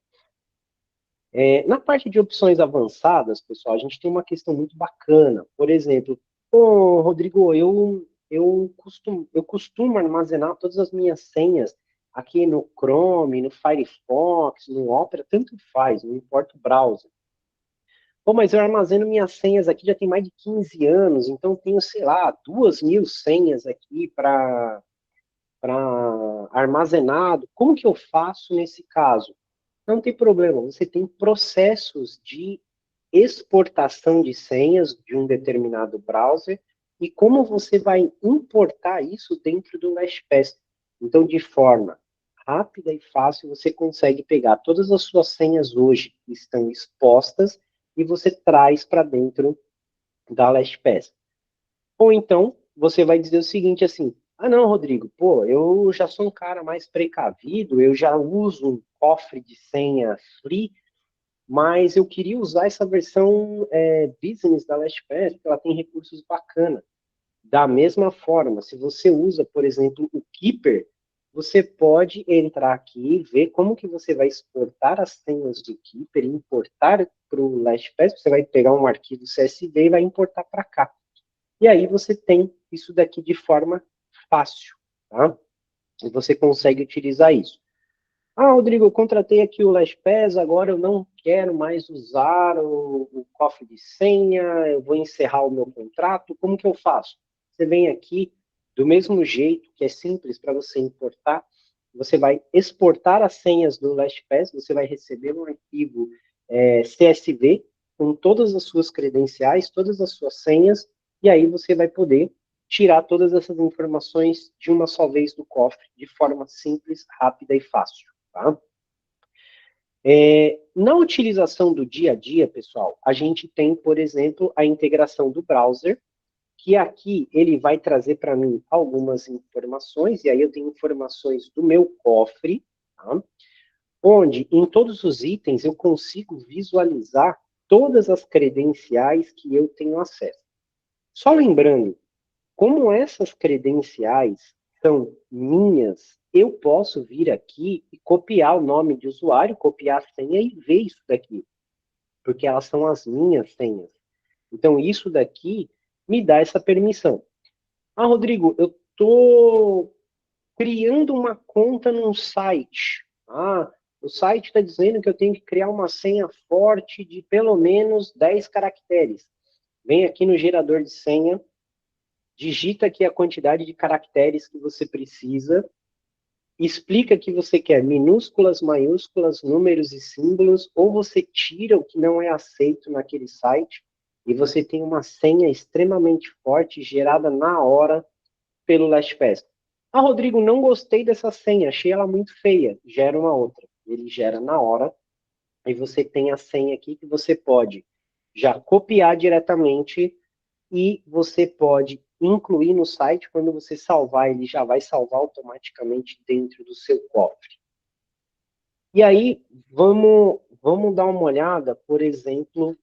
S3: Na parte de opções avançadas, pessoal, a gente tem uma questão muito bacana. Por exemplo, Rodrigo, eu costumo armazenar todas as minhas senhas aqui no Chrome, no Firefox, no Opera, tanto faz, não importa o browser. Pô, mas eu armazeno minhas senhas aqui já tem mais de 15 anos, então tenho, sei lá, 2.000 senhas aqui para armazenado. Como que eu faço nesse caso? Não tem problema, você tem processos de exportação de senhas de um determinado browser e como você vai importar isso dentro do LastPass. Então, de forma rápida e fácil, você consegue pegar todas as suas senhas hoje que estão expostas e você traz para dentro da LastPass. Ou então, você vai dizer o seguinte assim, ah não, Rodrigo, pô, eu já sou um cara mais precavido, eu já uso um cofre de senha free, mas eu queria usar essa versão Business da LastPass, porque ela tem recursos bacanas. Da mesma forma, se você usa, por exemplo, o Keeper, você pode entrar aqui e ver como que você vai exportar as senhas do Keeper e importar para o LastPass. Você vai pegar um arquivo CSV e vai importar para cá. E aí você tem isso daqui de forma fácil, tá? E você consegue utilizar isso. Ah, Rodrigo, eu contratei aqui o LastPass, agora eu não quero mais usar o cofre de senha, eu vou encerrar o meu contrato, como que eu faço? Você vem aqui, do mesmo jeito, que é simples para você importar, você vai exportar as senhas do LastPass, você vai receber um arquivo CSV com todas as suas credenciais, todas as suas senhas, e aí você vai poder tirar todas essas informações de uma só vez do cofre, de forma simples, rápida e fácil. Tá? Na utilização do dia a dia, pessoal, a gente tem, por exemplo, a integração do browser, que aqui ele vai trazer para mim algumas informações, e aí eu tenho informações do meu cofre, tá? Onde em todos os itens eu consigo visualizar todas as credenciais que eu tenho acesso. Só lembrando, como essas credenciais são minhas, eu posso vir aqui e copiar o nome de usuário, copiar a senha e ver isso daqui, porque elas são as minhas senhas. Então, isso daqui me dá essa permissão. Ah, Rodrigo, eu estou criando uma conta num site. Ah, o site está dizendo que eu tenho que criar uma senha forte de pelo menos 10 caracteres. Vem aqui no gerador de senha, digita aqui a quantidade de caracteres que você precisa, explica que você quer minúsculas, maiúsculas, números e símbolos, ou você tira o que não é aceito naquele site e você tem uma senha extremamente forte gerada na hora pelo LastPass. Ah, Rodrigo, não gostei dessa senha, achei ela muito feia. Gera uma outra. Ele gera na hora, e você tem a senha aqui que você pode já copiar diretamente e você pode incluir no site. Quando você salvar, ele já vai salvar automaticamente dentro do seu cofre. E aí, vamos dar uma olhada, por exemplo,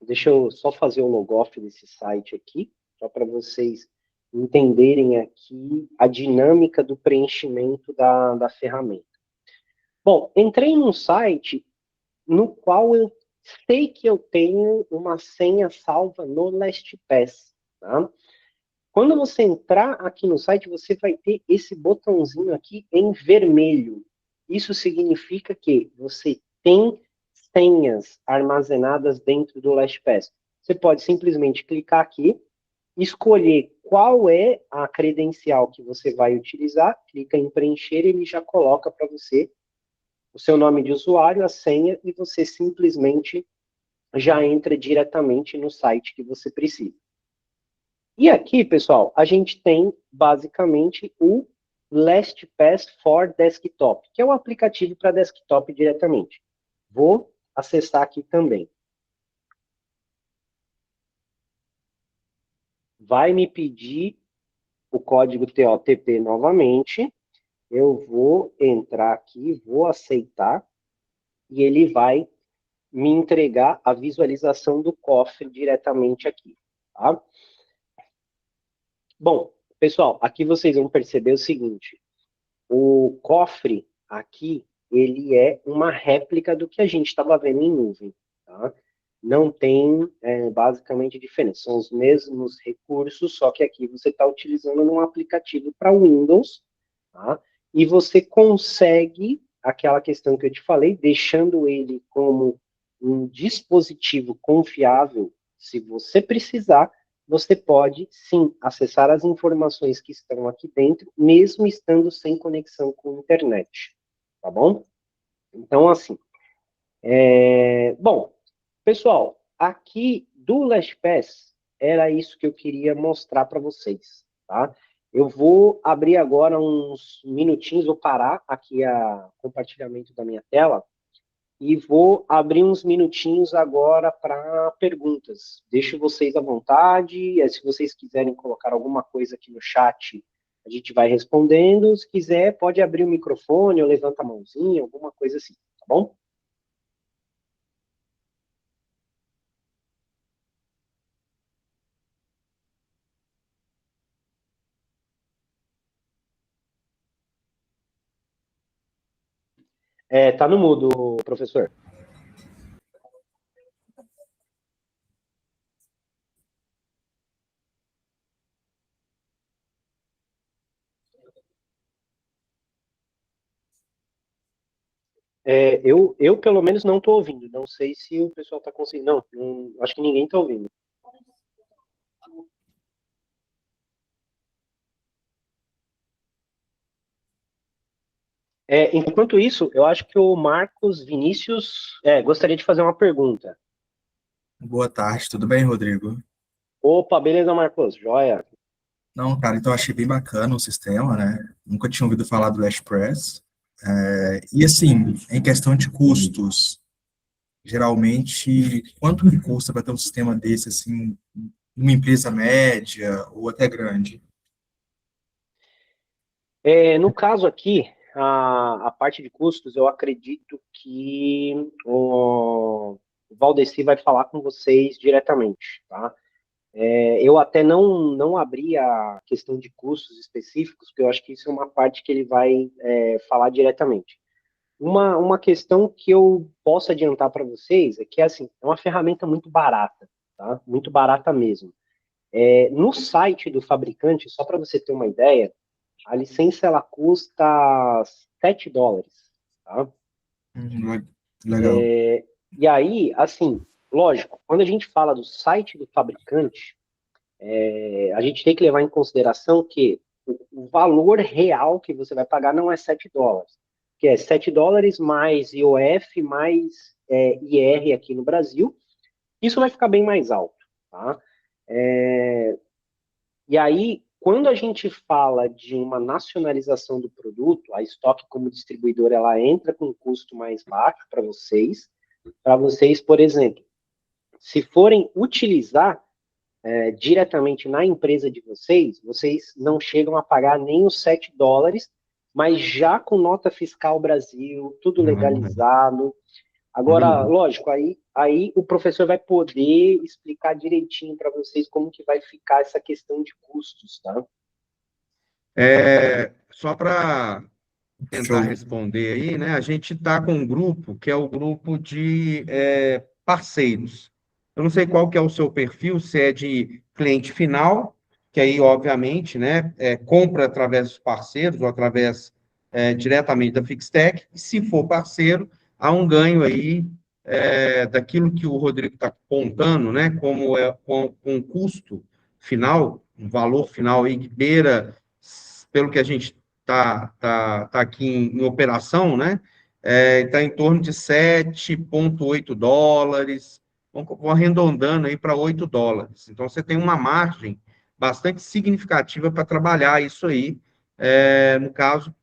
S3: deixa eu só fazer o logoff desse site aqui, só para vocês entenderem aqui a dinâmica do preenchimento da ferramenta. Bom, entrei num site no qual eu sei que eu tenho uma senha salva no LastPass, tá? Quando você entrar aqui no site, você vai ter esse botãozinho aqui em vermelho. Isso significa que você tem senhas armazenadas dentro do LastPass. Você pode simplesmente clicar aqui, escolher qual é a credencial que você vai utilizar, clica em preencher, ele já coloca para você o seu nome de usuário, a senha, e você simplesmente já entra diretamente no site que você precisa. E aqui, pessoal, a gente tem basicamente o LastPass for Desktop, que é o aplicativo para desktop diretamente. Vou acessar aqui também. Vai me pedir o código TOTP novamente. Eu vou entrar aqui, vou aceitar, e ele vai me entregar a visualização do cofre diretamente aqui. Tá? Bom, pessoal, aqui vocês vão perceber o seguinte. O cofre aqui, ele é uma réplica do que a gente estava vendo em nuvem. Tá? Não tem, basicamente, diferença. São os mesmos recursos, só que aqui você está utilizando um aplicativo para Windows, tá? E você consegue, aquela questão que eu te falei, deixando ele como um dispositivo confiável, se você precisar, você pode, sim, acessar as informações que estão aqui dentro, mesmo estando sem conexão com a internet, tá bom? Então, assim, bom, pessoal, aqui do LastPass, era isso que eu queria mostrar para vocês, tá? Eu vou abrir agora uns minutinhos, vou parar aqui o compartilhamento da minha tela, e vou abrir uns minutinhos agora para perguntas. Deixo vocês à vontade, se vocês quiserem colocar alguma coisa aqui no chat, a gente vai respondendo. Se quiser, pode abrir o microfone ou levanta a mãozinha, alguma coisa assim, tá bom? Tá no mudo, professor. Eu, pelo menos, não estou ouvindo. Não sei se o pessoal está conseguindo. Não, acho que ninguém está ouvindo. Enquanto isso, eu acho que o Marcos Vinícius gostaria de fazer uma pergunta.
S5: Boa tarde, tudo bem, Rodrigo?
S3: Opa, beleza, Marcos? Joia.
S5: Não, cara, então eu achei bem bacana o sistema, né? Nunca tinha ouvido falar do LastPress. E assim, em questão de custos, geralmente, quanto que custa para ter um sistema desse, assim, numa empresa média ou até grande?
S3: No caso aqui, a parte de custos, eu acredito que o Valdeci vai falar com vocês diretamente, tá? Eu até não abri a questão de custos específicos, porque eu acho que isso é uma parte que ele vai falar diretamente. Uma questão que eu posso adiantar para vocês é que, assim, é uma ferramenta muito barata, tá? Muito barata mesmo. No site do fabricante, só para você ter uma ideia, a licença ela custa $7, tá?
S5: Legal.
S3: E aí, assim, lógico, quando a gente fala do site do fabricante, a gente tem que levar em consideração que o valor real que você vai pagar não é $7, que é $7 mais IOF mais IR aqui no Brasil. Isso vai ficar bem mais alto, tá? E aí, quando a gente fala de uma nacionalização do produto, a Stock como distribuidora ela entra com um custo mais baixo para vocês. Para vocês, por exemplo, se forem utilizar diretamente na empresa de vocês, vocês não chegam a pagar nem os $7, mas já com nota fiscal Brasil, tudo legalizado. Agora, lógico, aí o professor vai poder explicar direitinho para vocês como que vai ficar essa questão de custos, tá?
S1: Só para tentar
S5: Show.
S1: responder aí, né? A gente está com um grupo que é o grupo de parceiros. Eu não sei qual que é o seu perfil, se é de cliente final, que aí, obviamente, né, compra através dos parceiros ou através diretamente da Fixtech, e se for parceiro, há um ganho aí daquilo que o Rodrigo está apontando, né, como com custo final, um valor final aí que beira, pelo que a gente tá aqui em operação, né? Está em torno de $7,8, vamos arredondando aí para $8. Então, você tem uma margem bastante significativa para trabalhar isso aí, no caso,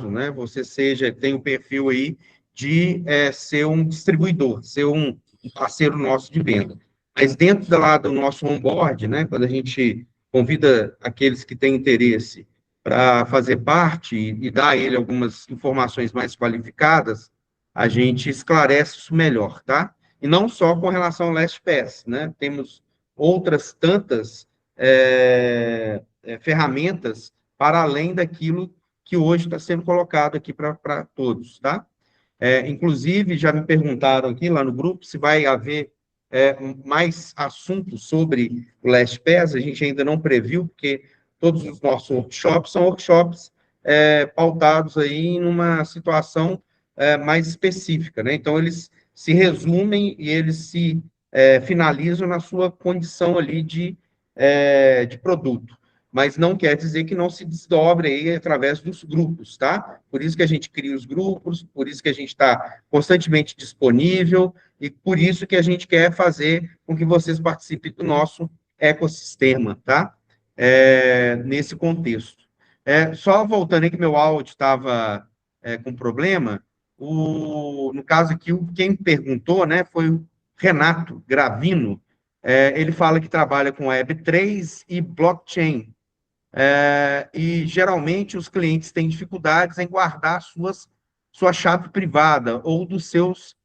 S1: né, você tem o perfil aí de ser um distribuidor, ser um parceiro nosso de venda. Mas dentro lá do nosso onboard, né, quando a gente convida aqueles que têm interesse para fazer parte e dar a ele algumas informações mais qualificadas, a gente esclarece isso melhor, tá? E não só com relação ao LastPass, né? Temos outras tantas ferramentas para além daquilo que hoje está sendo colocado aqui para todos, tá? Inclusive, já me perguntaram aqui lá no grupo se vai haver mais assuntos sobre o LastPass, a gente ainda não previu, porque todos os nossos workshops são workshops pautados aí em uma situação mais específica, né? Então, eles se resumem e eles se finalizam na sua condição ali de produto, mas não quer dizer que não se desdobre aí através dos grupos, tá? Por isso que a gente cria os grupos, por isso que a gente está constantemente disponível e por isso que a gente quer fazer com que vocês participem do nosso ecossistema, tá? Nesse contexto. Só voltando aí que meu áudio estava com problema, no caso aqui, quem perguntou, né, foi o Renato Gravino. Ele fala que trabalha com Web3 e blockchain, e geralmente os clientes têm dificuldades em guardar sua chave privada ou dos seus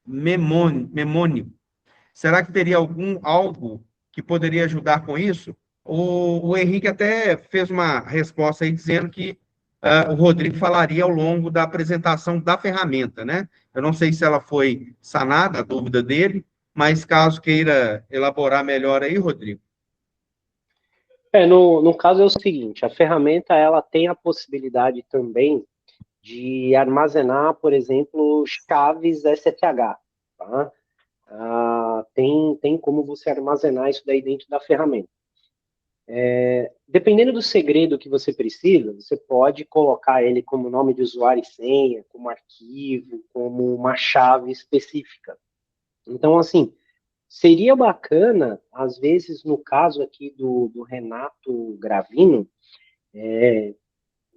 S1: memônios. Será que teria algo que poderia ajudar com isso? O Henrique até fez uma resposta aí dizendo que o Rodrigo falaria ao longo da apresentação da ferramenta, né? Eu não sei se ela foi sanada, a dúvida dele, mas caso queira elaborar melhor aí, Rodrigo.
S3: No caso é o seguinte, a ferramenta ela tem a possibilidade também de armazenar, por exemplo, chaves SSH, tá? Tem como você armazenar isso daí dentro da ferramenta. Dependendo do segredo que você precisa, você pode colocar ele como nome de usuário e senha, como arquivo, como uma chave específica. Então, assim, seria bacana, às vezes, no caso aqui do Renato Gravino,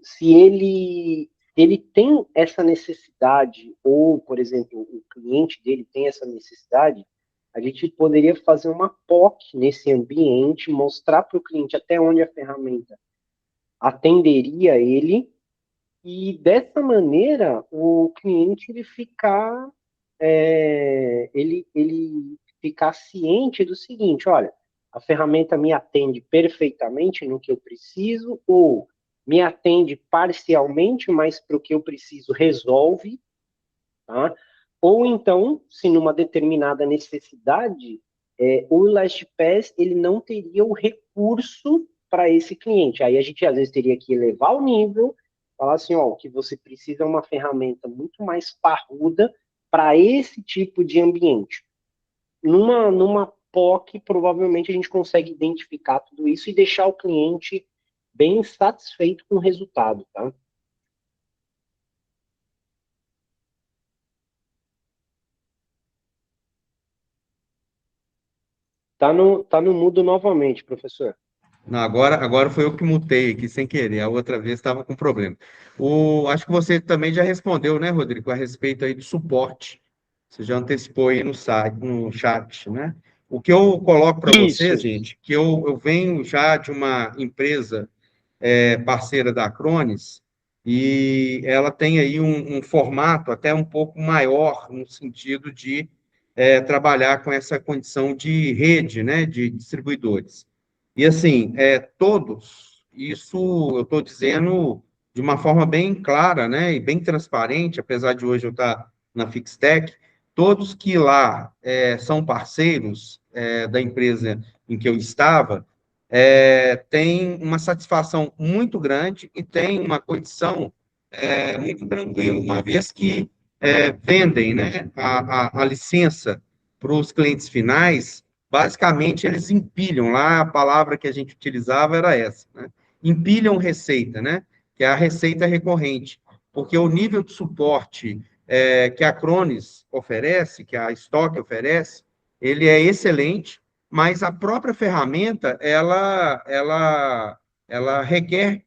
S3: se ele tem essa necessidade, ou, por exemplo, o cliente dele tem essa necessidade, a gente poderia fazer uma POC nesse ambiente, mostrar para o cliente até onde a ferramenta atenderia ele, e dessa maneira o cliente ele ficar ciente do seguinte: olha, a ferramenta me atende perfeitamente no que eu preciso, ou me atende parcialmente, mas para o que eu preciso resolve, tá? Ou então, se numa determinada necessidade, o LastPass ele não teria o recurso para esse cliente. Aí a gente às vezes teria que elevar o nível, falar assim, ó, o que você precisa é uma ferramenta muito mais parruda para esse tipo de ambiente. Numa POC, provavelmente a gente consegue identificar tudo isso e deixar o cliente bem satisfeito com o resultado, tá? Tá no mudo novamente, professor.
S1: Não, agora foi eu que mutei aqui sem querer, a outra vez estava com problema. Acho que você também já respondeu, né, Rodrigo, a respeito aí do suporte. Você já antecipou aí no site, no chat, né? O que eu coloco para vocês, gente, que eu venho já de uma empresa parceira da Acronis, e ela tem aí um formato até um pouco maior, no sentido de trabalhar com essa condição de rede, né, de distribuidores. E, assim, todos, isso eu estou dizendo de uma forma bem clara, né, e bem transparente, apesar de hoje eu estar na Fixtech, todos que lá são parceiros da empresa em que eu estava, têm uma satisfação muito grande e têm uma condição muito tranquila, uma vez que vendem, né, a licença para os clientes finais. Basicamente, eles empilham, lá a palavra que a gente utilizava era essa, né? Empilham receita, né? Que é a receita recorrente, porque o nível de suporte que a Acronis oferece, que a Stock oferece, ele é excelente, mas a própria ferramenta, ela requer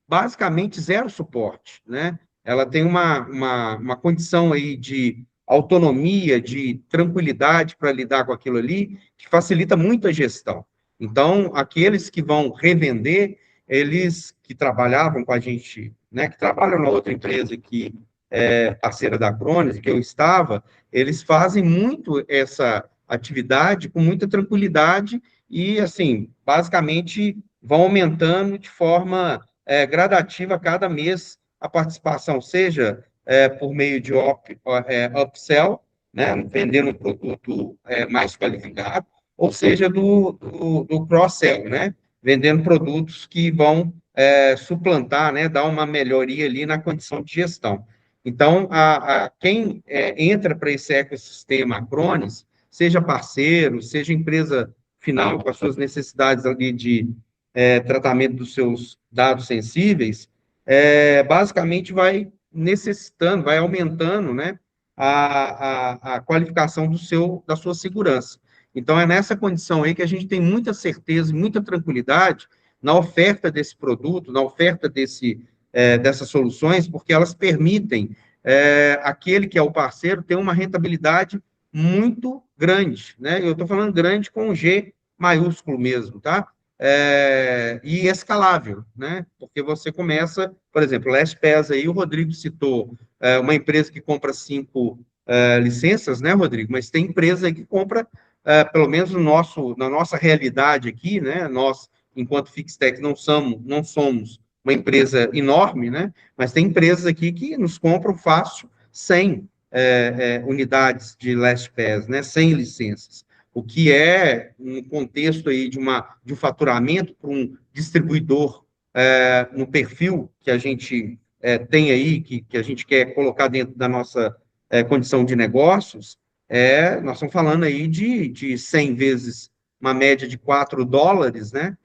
S1: basicamente zero suporte, né? Ela tem uma condição aí de autonomia, de tranquilidade para lidar com aquilo ali, que facilita muito a gestão. Então, aqueles que vão revender, eles que trabalhavam com a gente, né, que trabalham na outra empresa que é parceira da Acronis, que eu estava, eles fazem muito essa atividade com muita tranquilidade e, assim, basicamente vão aumentando de forma gradativa cada mês a participação, seja por meio de upsell, né, vendendo um produto mais qualificado, ou seja do cross-sell, né, vendendo produtos que vão suplantar, né, dar uma melhoria ali na condição de gestão. Então, quem entra para esse ecossistema Acronis, seja parceiro, seja empresa final com as suas necessidades ali de tratamento dos seus dados sensíveis, basicamente vai necessitando, vai aumentando, né, a qualificação da sua segurança. Então, é nessa condição aí que a gente tem muita certeza e muita tranquilidade na oferta desse produto, na oferta dessas soluções, porque elas permitem aquele que é o parceiro ter uma rentabilidade muito grande, né? Eu estou falando grande com G maiúsculo mesmo, tá? E escalável, né? Porque você começa, por exemplo, o LastPass aí, o Rodrigo citou uma empresa que compra 5 licenças, né, Rodrigo? Mas tem empresa aí que compra, pelo menos na nossa realidade aqui, né? Nós, enquanto Fixtech, não somos uma empresa enorme, né? Mas tem empresas aqui que nos compram fácil 100 unidades de LastPass, né? 100 licenças. O que é, um contexto aí de um faturamento para um distribuidor no perfil que a gente tem aí, que a gente quer colocar dentro da nossa condição de negócios, nós estamos falando aí de 100 vezes uma média de $4, né?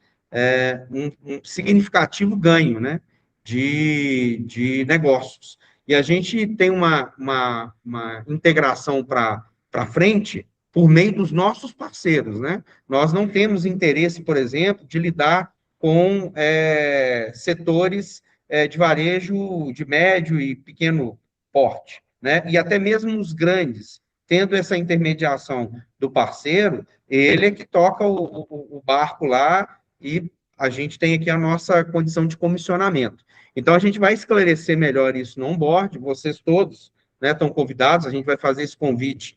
S1: Um significativo ganho, né? De negócios. E a gente tem uma integração para frente por meio dos nossos parceiros, né? Nós não temos interesse, por exemplo, de lidar com setores de varejo de médio e pequeno porte, né? E até mesmo os grandes, tendo essa intermediação do parceiro, ele é que toca o barco lá e a gente tem aqui a nossa condição de comissionamento. Então, a gente vai esclarecer melhor isso no onboard, vocês todos, né, estão convidados, a gente vai fazer esse convite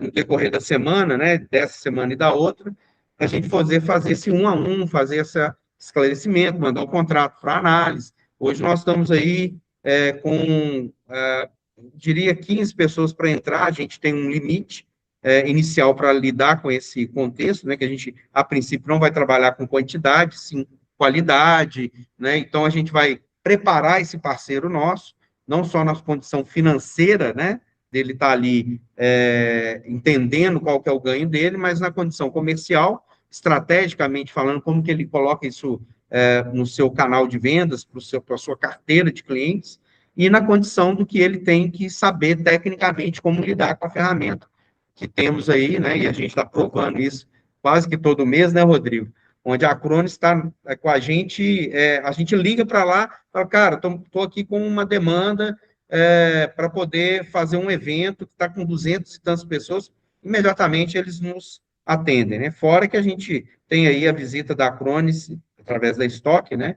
S1: no decorrer da semana, né, dessa semana e da outra, a gente fazer esse 1 a 1, fazer esse esclarecimento, mandar um contrato para análise. Hoje nós estamos aí com, diria, 15 pessoas para entrar, a gente tem um limite inicial para lidar com esse contexto, né, que a gente, a princípio, não vai trabalhar com quantidade, sim qualidade, né, então a gente vai preparar esse parceiro nosso, não só na condição financeira, né, dele estar ali entendendo qual que é o ganho dele, mas na condição comercial, estrategicamente falando, como que ele coloca isso no seu canal de vendas, para a sua carteira de clientes, e na condição do que ele tem que saber tecnicamente como lidar com a ferramenta que temos aí, né, e a gente está provando isso quase que todo mês, né, Rodrigo? Onde a Acronis está com a gente liga para lá, fala, cara, estou aqui com uma demanda para poder fazer um evento que está com 200 e tantas pessoas, imediatamente eles nos atendem, né? Fora que a gente tem aí a visita da Acronis, através da Stock, né?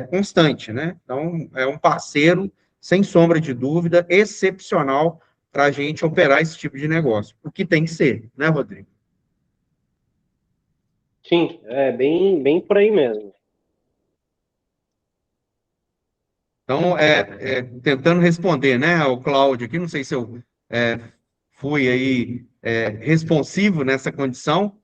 S1: Constante, né? Então, é um parceiro, sem sombra de dúvida, excepcional para a gente operar esse tipo de negócio. O que tem que ser, né, Rodrigo?
S3: Sim, é bem por aí mesmo.
S1: Então, tentando responder, né, ao Cláudio aqui, não sei se eu fui aí responsivo nessa condição,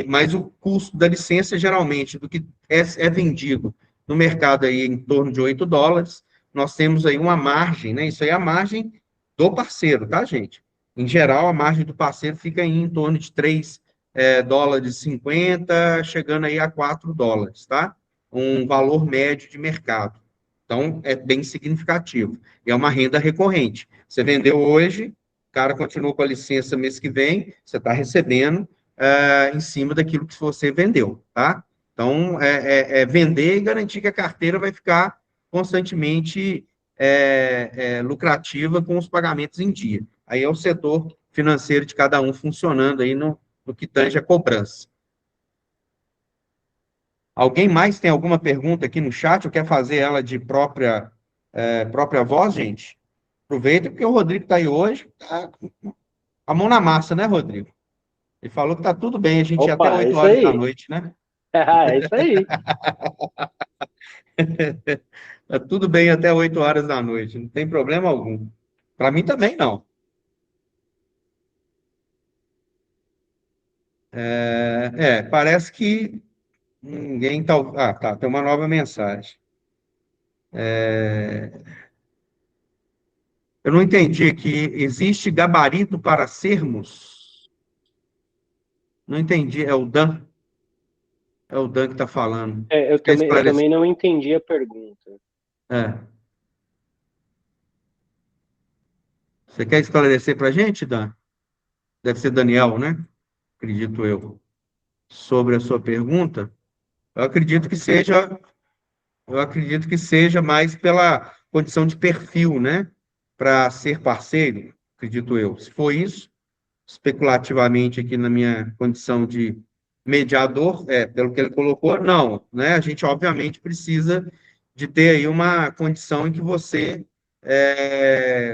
S1: mas o custo da licença, geralmente, do que é vendido no mercado aí em torno de $8, nós temos aí uma margem, né, isso aí é a margem do parceiro, tá, gente? Em geral, a margem do parceiro fica em torno de $3,50, chegando aí a $4, tá? Um valor médio de mercado. Então, é bem significativo. E é uma renda recorrente. Você vendeu hoje, o cara continua com a licença mês que vem, você está recebendo em cima daquilo que você vendeu, tá? Então, vender e garantir que a carteira vai ficar constantemente lucrativa com os pagamentos em dia. Aí é o setor financeiro de cada um funcionando aí no que tange a cobrança. Alguém mais tem alguma pergunta aqui no chat ou quer fazer ela de própria voz, gente? Aproveita, porque o Rodrigo está aí hoje, tá com a mão na massa, né, Rodrigo? Ele falou que está tudo bem, a gente ia até 8 horas da noite, né?
S3: É isso aí.
S1: Está tudo bem até 8 horas da noite, não tem problema algum. Para mim também não. Parece que ninguém está... Ah, tá, tem uma nova mensagem. Eu não entendi que existe gabarito para sermos. Não entendi, é o Dan. É o Dan que está falando.
S3: Eu também não entendi a pergunta.
S1: Você quer esclarecer para a gente, Dan? Deve ser Daniel, né? Acredito eu. Sobre a sua pergunta, eu acredito que seja mais pela condição de perfil, né? Para ser parceiro, acredito eu. Se for isso, especulativamente aqui na minha condição de mediador, pelo que ele colocou, não, né? A gente, obviamente, precisa de ter aí uma condição em que você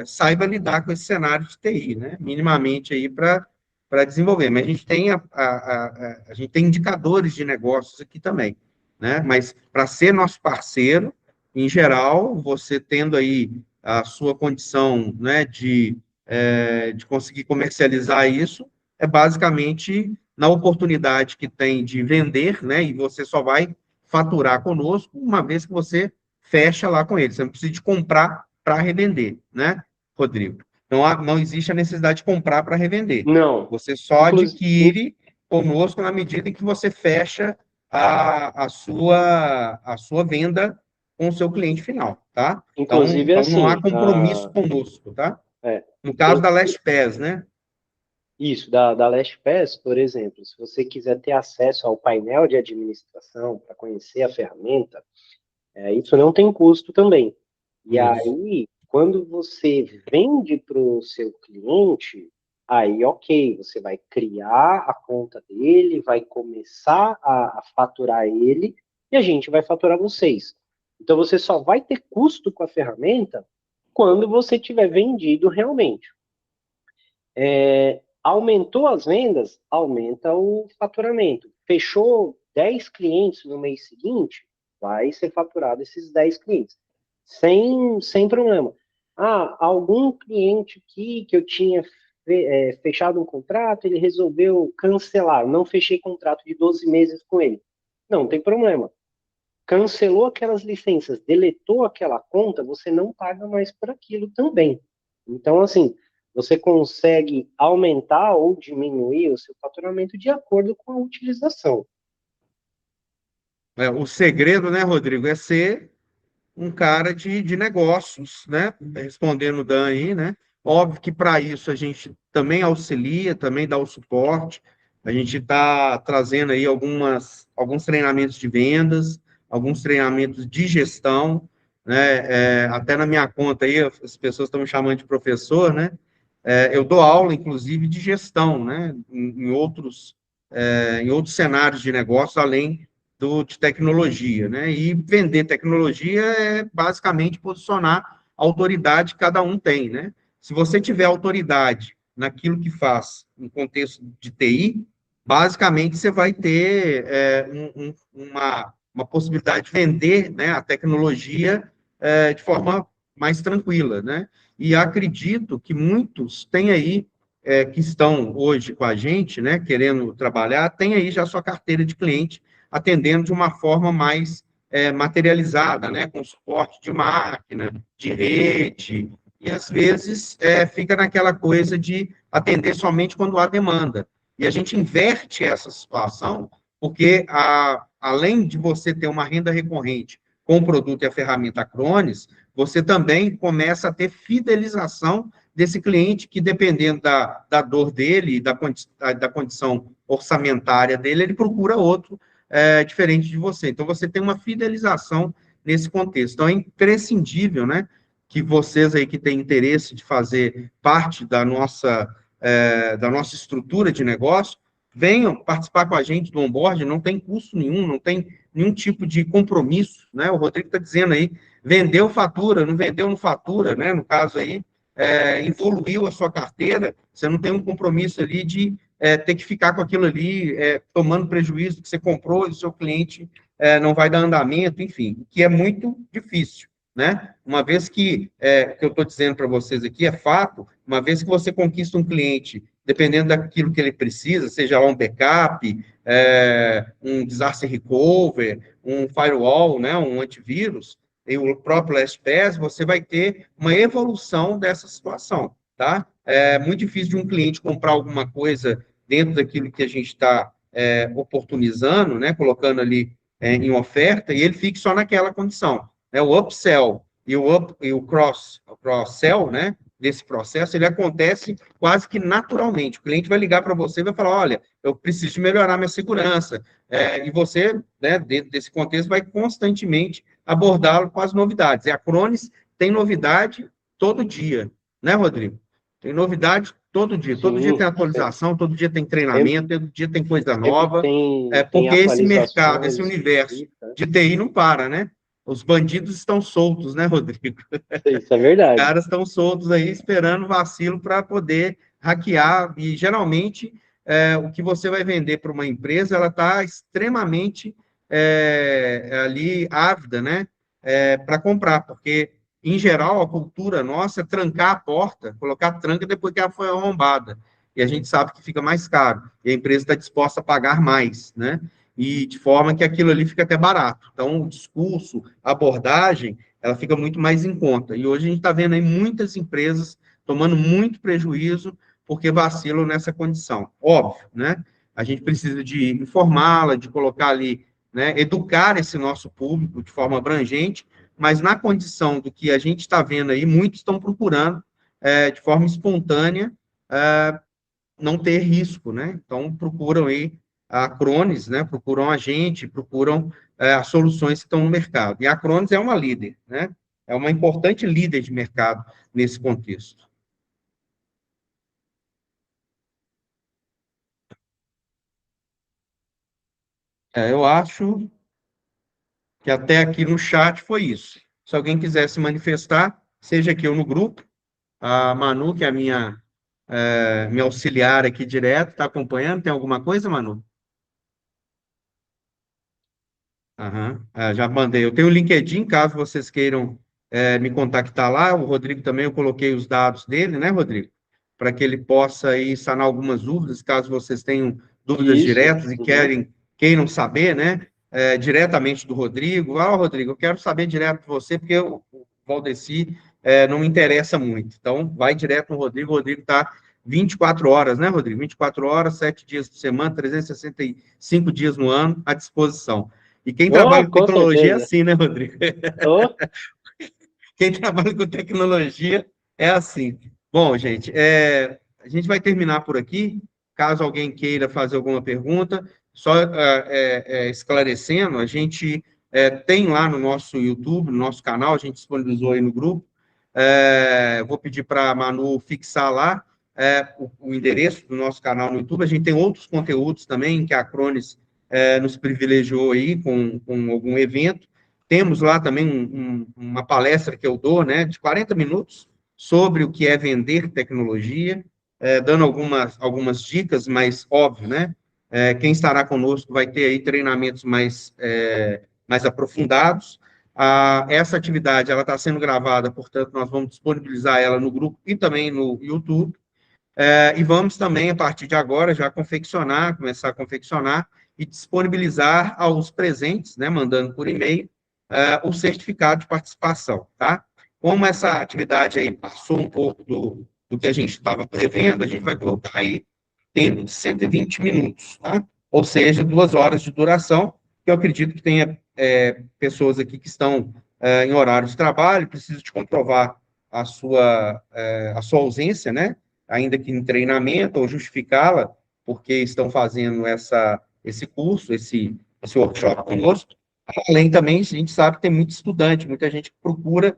S1: saiba lidar com esse cenário de TI, né? Minimamente aí para desenvolver. Mas a gente tem, a gente tem indicadores de negócios aqui também. né? Mas para ser nosso parceiro, em geral, você tendo aí a sua condição, né, de conseguir comercializar isso, é basicamente na oportunidade que tem de vender, né, e você só vai faturar conosco uma vez que você fecha lá com ele. Você não precisa de comprar para revender, né, Rodrigo? Não existe a necessidade de comprar para revender.
S3: Não.
S1: Você só
S3: Inclusive,
S1: adquire conosco na medida em que você fecha a sua venda com o seu cliente final, tá?
S3: inclusive
S1: Então não há
S3: assim,
S1: compromisso conosco, tá?
S3: é,
S1: No caso da LastPass, né?
S3: isso, da LastPass, por exemplo, se você quiser ter acesso ao painel de administração para conhecer a ferramenta, isso não tem custo também. E
S1: Isso.
S3: aí, quando você vende para o seu cliente, aí ok, você vai criar a conta dele, vai começar a faturar ele, e a gente vai faturar vocês. Então você só vai ter custo com a ferramenta quando você tiver vendido realmente. Aumentou as vendas, aumenta o faturamento. Fechou 10 clientes no mês seguinte, vai ser faturado esses 10 clientes. Sem problema. Algum cliente aqui que eu tinha fechado um contrato, ele resolveu cancelar. Não fechei contrato de 12 meses com ele. Não tem problema. Cancelou aquelas licenças, deletou aquela conta, você não paga mais por aquilo também. Então, assim, você consegue aumentar ou diminuir o seu faturamento de acordo com a utilização.
S1: O segredo, né, Rodrigo, é ser um cara de negócios, né? Respondendo o Dan aí, né? Óbvio que para isso a gente também auxilia, também dá o suporte. A gente está trazendo aí alguns treinamentos de vendas, alguns treinamentos de gestão, né? Até na minha conta aí, as pessoas estão me chamando de professor, né? Eu dou aula, inclusive, de gestão, né? Em outros cenários de negócio, além de tecnologia, né? E vender tecnologia é basicamente posicionar a autoridade que cada um tem, né? Se você tiver autoridade naquilo que faz em contexto de TI, basicamente você vai ter uma possibilidade de vender, né, a tecnologia de forma mais tranquila, né? E acredito que muitos têm aí que estão hoje com a gente, né, querendo trabalhar, tem aí já a sua carteira de cliente atendendo de uma forma mais materializada, né, com suporte de máquina, de rede, e às vezes fica naquela coisa de atender somente quando há demanda. E a gente inverte essa situação, porque além de você ter uma renda recorrente com o produto e a ferramenta Acronis, você também começa a ter fidelização desse cliente que, dependendo da dor dele, da condição orçamentária dele, ele procura outro diferente de você. Então, você tem uma fidelização nesse contexto. Então, é imprescindível, né, que vocês aí que têm interesse de fazer parte da nossa estrutura de negócio, venham participar com a gente do onboard, não tem custo nenhum, não tem nenhum tipo de compromisso, né? O Rodrigo está dizendo aí, vendeu fatura, não vendeu não fatura, né? No caso aí, evoluiu a sua carteira, você não tem um compromisso ali de ter que ficar com aquilo ali, tomando prejuízo que você comprou e o seu cliente não vai dar andamento, enfim, que é muito difícil, né? Uma vez que eu estou dizendo para vocês aqui, é fato, uma vez que você conquista um cliente, dependendo daquilo que ele precisa, seja lá um backup, um disaster recovery, um firewall, né, um antivírus, e o próprio LastPass, você vai ter uma evolução dessa situação, tá? É muito difícil de um cliente comprar alguma coisa dentro daquilo que a gente está oportunizando, né, colocando ali em oferta, e ele fique só naquela condição. Né? O upsell e o cross-sell, né, desse processo, ele acontece quase que naturalmente. O cliente vai ligar para você e vai falar, olha, eu preciso melhorar minha segurança. E você, né, dentro desse contexto, vai constantemente abordá-lo com as novidades. E a Acronis tem novidade todo dia, né, Rodrigo? Tem novidade todo dia. Todo dia
S3: Sim,
S1: tem atualização, todo dia tem treinamento, todo dia tem coisa
S3: sempre
S1: nova.
S3: tem
S1: Porque esse mercado, esse
S3: atualizações.
S1: universo de TI não para, né? Os bandidos estão soltos, né, Rodrigo?
S3: Isso é
S1: Os
S3: verdade.
S1: caras estão soltos aí, esperando vacilo para poder hackear. E, geralmente, o que você vai vender para uma empresa, ela está extremamente ali ávida, né, para comprar, porque, em geral, a cultura nossa é trancar a porta, colocar tranca depois que ela foi arrombada, e a gente sabe que fica mais caro, e a empresa está disposta a pagar mais, né, e de forma que aquilo ali fica até barato. Então, o discurso, a abordagem, ela fica muito mais em conta. E hoje a gente está vendo aí muitas empresas tomando muito prejuízo porque vacilam nessa condição. Óbvio, né? A gente precisa de informá-la, de colocar ali, né, educar esse nosso público de forma abrangente, mas na condição do que a gente está vendo aí, muitos estão procurando, de forma espontânea, não ter risco, né? Então, procuram aí a Crones, né? Procuram a gente, procuram as soluções que estão no mercado. E a Crones é uma líder, né? É uma importante líder de mercado nesse contexto. Eu acho que até aqui no chat foi isso. Se alguém quiser se manifestar, seja aqui ou no grupo, a Manu, que é a minha auxiliar aqui direto, está acompanhando. Tem alguma coisa, Manu? Aham. Já mandei. Eu tenho o LinkedIn, caso vocês queiram me contactar lá. O Rodrigo também, eu coloquei os dados dele, né, Rodrigo? Para que ele possa aí sanar algumas dúvidas, caso vocês tenham dúvidas
S3: Isso.
S1: diretas e queiram saber, né, diretamente do Rodrigo. Rodrigo, eu quero saber direto de você, porque o Valdeci não me interessa muito. Então, vai direto no Rodrigo. O Rodrigo está 24 horas, né, Rodrigo? 24 horas, 7 dias por semana, 365 dias no ano à disposição. E quem trabalha com
S3: Com
S1: tecnologia é
S3: certeza.
S1: assim, né, Rodrigo?
S3: Oh,
S1: Quem trabalha com tecnologia é assim. Bom, gente, a gente vai terminar por aqui. Caso alguém queira fazer alguma pergunta, só esclarecendo, a gente tem lá no nosso YouTube, no nosso canal, a gente disponibilizou aí no grupo. Vou pedir para a Manu fixar lá o endereço do nosso canal no YouTube. A gente tem outros conteúdos também que a Crones nos privilegiou aí com algum evento. Temos lá também uma palestra que eu dou, né, de 40 minutos, sobre o que é vender tecnologia, dando algumas dicas, mas óbvio, né? Quem estará conosco vai ter aí treinamentos mais aprofundados. Essa atividade ela está sendo gravada, portanto, nós vamos disponibilizar ela no grupo e também no YouTube. E vamos também, a partir de agora, já começar a confeccionar e disponibilizar aos presentes, né, mandando por e-mail, o certificado de participação, tá? Como essa atividade aí passou um pouco do que a gente estava prevendo, a gente vai colocar aí tempo de 120 minutos, tá? Ou seja, 2 horas de duração, que eu acredito que tenha pessoas aqui que estão em horário de trabalho, preciso de comprovar a sua ausência, né? Ainda que em treinamento, ou justificá-la, porque estão fazendo esse curso, esse workshop conosco. Além também, a gente sabe que tem muito estudante, muita gente que procura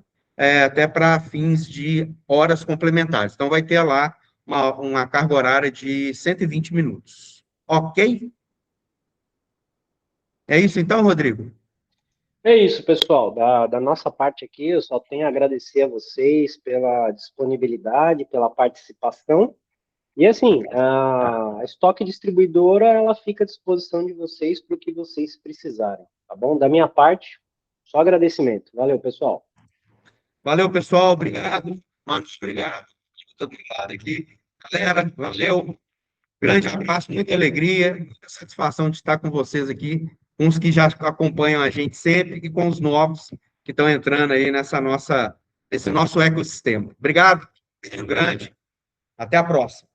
S1: até para fins de horas complementares. Então, vai ter lá uma carga horária de 120 minutos. Ok? É isso então, Rodrigo?
S3: é isso, pessoal. Da nossa parte aqui, eu só tenho a agradecer a vocês pela disponibilidade, pela participação. E assim, a Estoque Distribuidora, ela fica à disposição de vocês para o que vocês precisarem, tá bom? Da minha parte, só agradecimento. Valeu, pessoal.
S1: Valeu, pessoal. Obrigado. Marcos, obrigado. Muito obrigado aqui. Galera, valeu. Grande abraço, muita alegria, muita satisfação de estar com vocês aqui, com os que já acompanham a gente sempre e com os novos que estão entrando aí nesse nosso ecossistema. Obrigado, beijo grande, até a próxima.